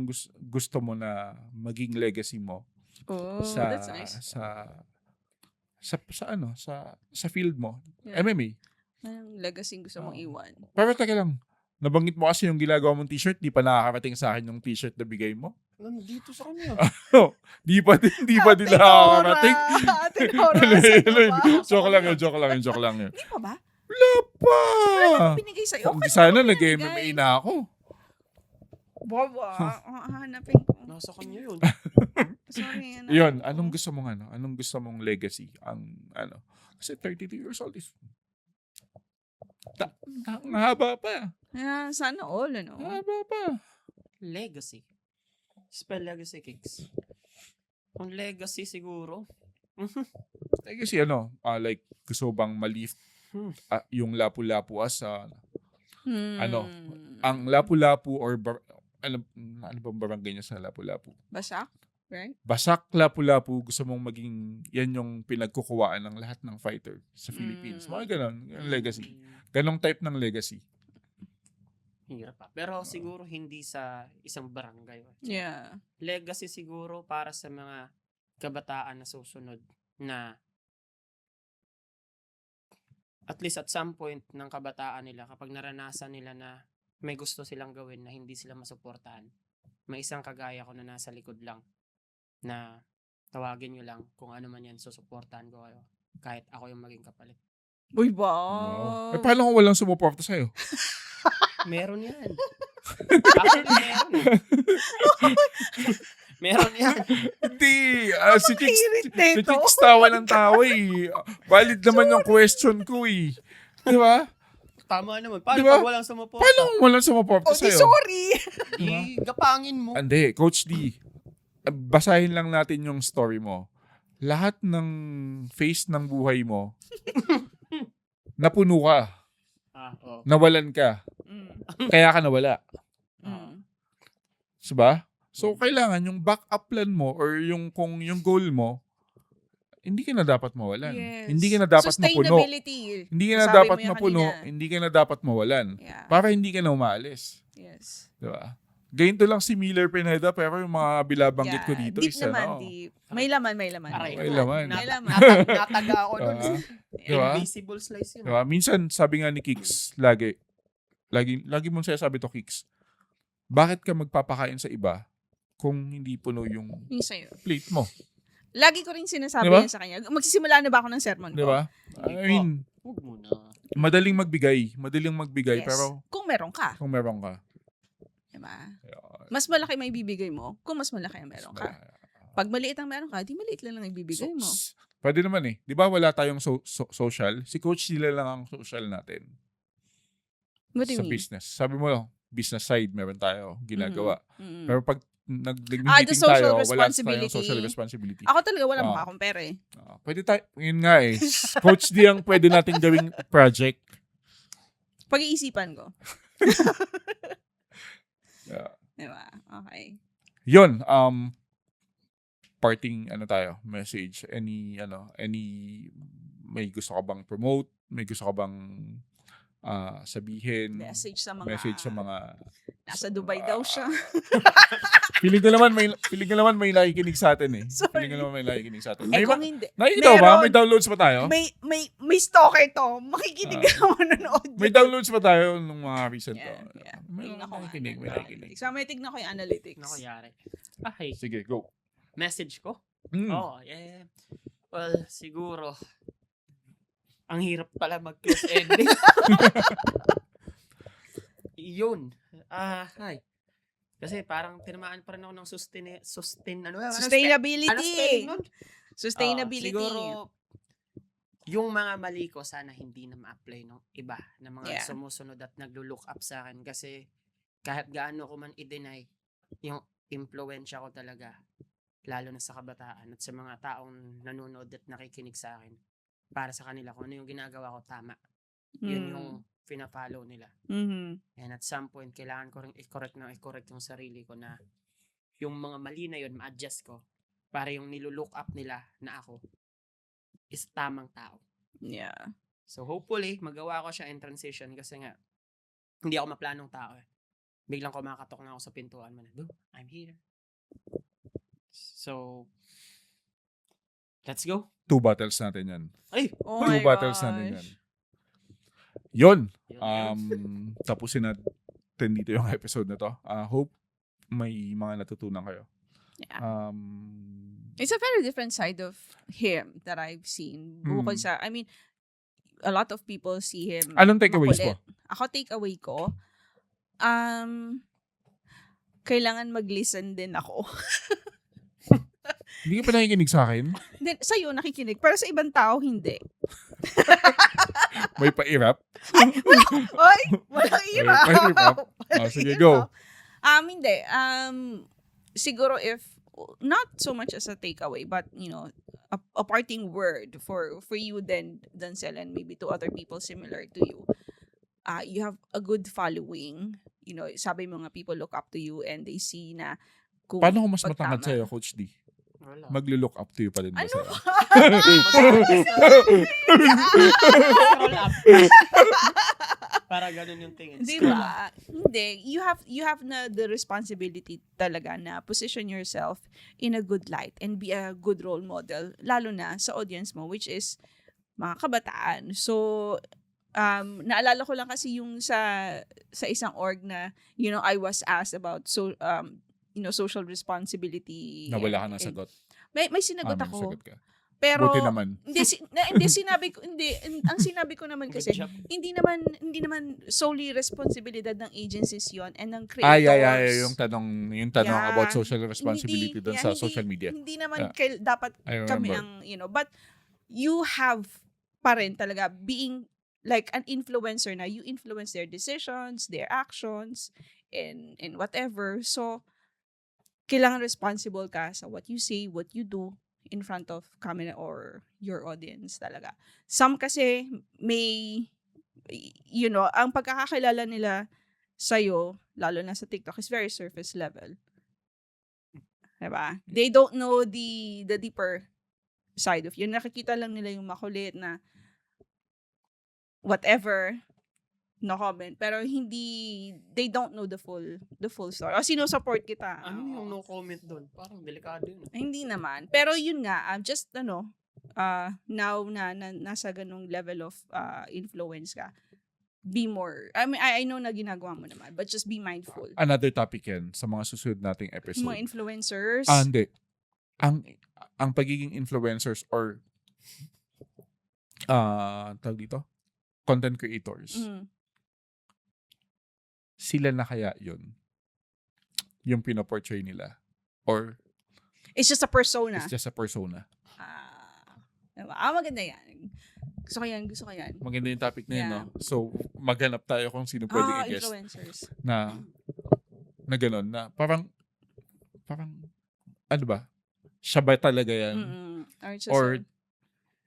mo na maging legacy mo Oh, sa that's nice. sa field mo? Yeah. MMA. Anong legacy gusto mong iwan? Pero teka lang. Nabanggit mo kasi yung ginagawa mong t-shirt, di pa nakakarating sa akin yung t-shirt na bigay mo. Nandito sa kanya. Di pa din nakakarating. Ate Nora, sa'yo ba? Joke lang yun. Hindi pa ba? Wala pa. Ano binigay sa'yo? Hindi sana nag-MMA na ako. Bawa, hanapin ko. Nasa kanya yun. Sorry. Yun, anong gusto mong legacy? Kasi 32 years old is ang haba pa. Yeah, sana all, ano? Haba pa. Legacy. Spell legacy, Kicks. Kung legacy siguro. Legacy like gusto bang malift yung lapu-lapu ang lapu-lapu or ano bang barangay niya sa lapu-lapu? Basak? Right? Basak lapu-lapu, gusto mong maging yan yung pinagkukuwaan ng lahat ng fighter sa Philippines. Mga ganon, yung legacy. Ganong type ng legacy. Hirap pa. Pero siguro hindi sa isang barangay. Yeah. Legacy siguro para sa mga kabataan na susunod na at least at some point ng kabataan nila, kapag naranasan nila na may gusto silang gawin na hindi sila masuportahan, may isang kagaya ko na nasa likod lang na tawagin nyo lang kung ano man yan, susuportahan ko kayo. Kahit ako yung maging kapalit. Uy, Wow. wow. Paano kung walang sumuporta sa'yo? Meron yan. Actually, meron eh. Meron yan. Hindi. Si Chicks, Nakakahirit si nito. Chicks tawa ng tawa eh. Valid naman yung question ko eh. Di ba? Tama naman. Paano Diba? pag walang sumuporta? Paano kung walang sumuporta Oh, di sa'yo? sorry. Gapangin mo. Hindi, Coach D. Basahin lang natin yung story mo. Lahat ng phase ng buhay mo, napuno ka, Oo. nawalan ka, Mm. kaya ka nawala. Mm. Diba? So, kailangan yung backup plan mo or yung kung yung goal mo, hindi ka na dapat mawalan. Yes. Hindi ka na dapat mapuno. Sustainability. Hindi ka na Sabi dapat mo yan mapuno, kanina. hindi ka na dapat mawalan. Yeah. Para hindi ka na umaalis. Yes. Diba? Ganito lang si Miller Pineda pero yung mga bilabanggit ko dito Deep is naman, ano. deep. May laman, may laman. Aray, May laman. May laman. Nataga ako nun. Ah, diba? Invisible slice yun. Diba? Minsan, sabi nga ni Kicks, lagi mong sinasabi to Kicks, bakit ka magpapakain sa iba kung hindi puno yung Yung sa'yo. plate mo? Lagi ko rin sinasabi Diba? yan sa kanya. Magsisimula na ba ako ng sermon ko? Di ba? I mean, Huwag mo na. madaling magbigay, Yes. pero Kung meron ka. kung meron ka, Diba? Mas malaki may bibigay mo kung mas malaki ang meron ka. Pag maliit ang meron ka, di maliit lang ang ibibigay mo. Pwede naman eh. Di ba wala tayong social? Si Coach sila lang ang social natin What do you sa mean? business. Sabi mo, business side, meron tayo ginagawa. Mm. Pero pag the nag-meeting social tayo, wala responsibility. tayong social responsibility. Ako talaga wala Ah. mukha akong pera eh. Pwede tayo, yun nga eh. Coach D ang pwede natin gawing project. Pag-iisipan ko. Yeah. Diba? Okay. Yun, parting message. May gusto ka bang promote? May gusto ka bang sabihin? Message sa mga... Nasa Dubai daw siya. Feeling ko naman may nakikinig sa atin eh. Sorry. Feeling ko naman may nakikinig sa atin. Eh kung hindi. Nakikita mo ba? meron. May downloads pa tayo? May stalker to. Makikinig ka manonood. May downloads pa tayo nung mga recent Yeah. May Tingnan ko nga. nakikinig, may nakikinig. So, may tignan ko yung analytics. Ano yari? Ay, Sige, go. message ko? Mm. Oh, yeah. Well, siguro, ang hirap pala mag-close ending. Yun. Hi. Kasi parang tinamaan pa rin ako ng Sustainability. Ano spelling nun? Sustainability. Siguro, yung mga mali ko, sana hindi na ma-apply ng iba na mga Yeah. sumusunod at naglo-look up sa akin. Kasi kahit gaano ko man i-deny, yung impluensya ko talaga, lalo na sa kabataan at sa mga taong nanonood at nakikinig sa akin, para sa kanila kung ano yung ginagawa ko tama. Yun yung pina-follow nila. Mm-hmm. And at some point, kailangan ko rin i-correct yung sarili ko na yung mga mali na yun, ma-adjust ko para yung nilulook up nila na ako is tamang tao. Yeah. So hopefully, magawa ko siya in transition kasi nga, hindi ako maplanong tao eh. Biglang kumakatok na ako sa pintuan mo na, "Boom, I'm here." So, let's go. 2 battles natin yan. Ay! Oh 2 my battles gosh. natin yan. Yun. Yun. Tapusin natin dito yung episode na to. Hope may mga natutunan kayo. Yeah. It's a very different side of him that I've seen. Bukod sa, I mean, a lot of people see him Anong takeaways mo? makulit. Ako, takeaway ko, kailangan mag-listen din ako. Hindi ka pa nakikinig sa akin? Then, sa'yo, nakikinig. Pero sa ibang tao, hindi. May pa-irap? Oy! Walang iraw! Mahirap. Sige, go. Hindi. Siguro if, not so much as a takeaway, but, you know, a parting word for you then, Dancel, and maybe to other people similar to you. You have a good following. You know, sabi mo nga, people look up to you and they see na kung Paano kung mas pag matangad tama. sa'yo, Coach D? Wala. Maglo-look up to you pa din ba Ano sa'yo? Scroll up. Para ganun yung tingin. Di Scroll up. ba? Hindi. You have na the responsibility talaga na position yourself in a good light and be a good role model, lalo na sa audience mo, which is mga kabataan. So, naalala ko lang kasi yung sa isang org na, you know, I was asked about social responsibility. Nawala ka ng and- sagot. May sinagot May ako. sagot ka. Pero Buti naman. hindi sinabi ko ang sinabi ko naman Good kasi job. hindi naman solely responsibilidad ng agencies 'yon and ng Ay, creators. yung tanong Yeah. about social responsibility doon sa social media. Hindi naman Yeah. dapat I kami remember. ang but you have pa rin talaga being like an influencer na you influence their decisions, their actions and whatever. So kailangan responsible ka sa what you say, what you do in front of camera or your audience talaga. Some kasi may ang pagkakakilala nila sa'yo, lalo na sa TikTok, is very surface level. Diba? They don't know the deeper side of you. Nakikita lang nila yung makulit na whatever, no comment. Pero they don't know the full story. O sinusupport kita. Ano Oo. yung no comment doon? Parang delikado yun. Hindi naman. Pero yun nga, just now na nasa ganung level of influence ka, be more, I mean, I know na ginagawa mo naman, but just be mindful. Another topic yan sa mga susunod nating episode. Mga influencers. Hindi. Ang pagiging influencers or tawag dito, content creators, sila na kaya yun yung pinoportray nila? Or It's just a persona. it's just a persona? Maganda yan. Gusto ko yan. Maganda yung topic na yun, Yeah. no? So, maghanap tayo kung sino pwedeng i-guest Influencers. na gano'n, na parang, ano ba? Siya ba talaga yan? Or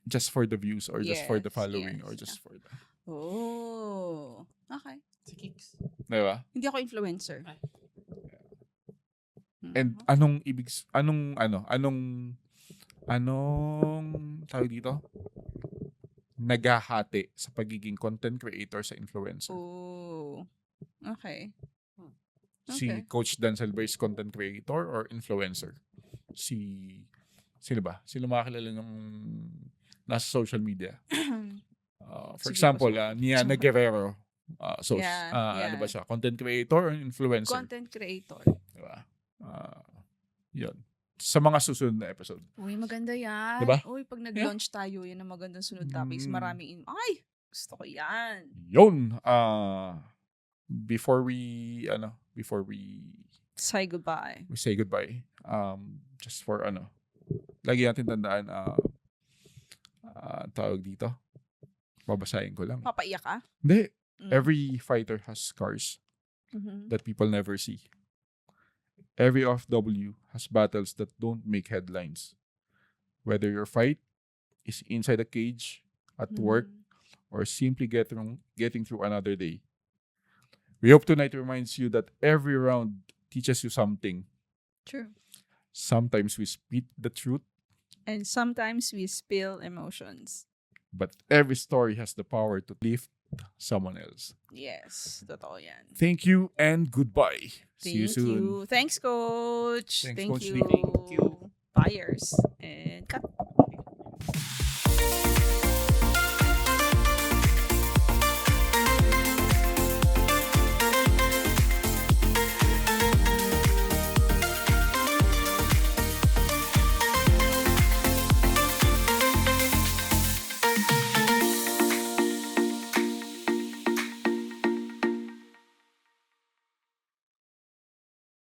just for the views, or just for the Yes, following, yes, or just for the... Oh. Okay. Si Kicks. Diba? Hindi ako influencer. Ay. And anong tawag dito? Naghahati sa pagiging content creator sa influencer. Oh. Okay. Si Okay. Coach Denzel ba is content creator or influencer? Sino ba? Sino makakilala ng nasa social media? For Sige, example, boss. Niana Guerrero. Yeah, Ano yeah. ba siya? Content creator or influencer? Content creator. Diba? Yun. Sa mga susunod na episode. Uy, maganda yan. Diba? Uy, pag nag-launch tayo, yan ang magandang sunod topics. Maraming ay, gusto ko yan. Yun. Before we Say goodbye. say goodbye, just for lagi natin tandaan, tawag dito, babasahin ko lang. Papaiyak ka? Hindi. Mm. Every fighter has scars Mhm. that people never see. Every OFW has battles that don't make headlines. Whether your fight is inside a cage, at work, Mhm. or simply getting through another day. We hope tonight reminds you that every round teaches you something. True. Sometimes we speak the truth, And sometimes we spill emotions. but every story has the power to lift someone else. Yes, totoo yan. Thank you and goodbye. See you Thank soon. you. Thanks, Coach. Thanks, Thank Coach you. Lee. Thank you. Buyers. And cut.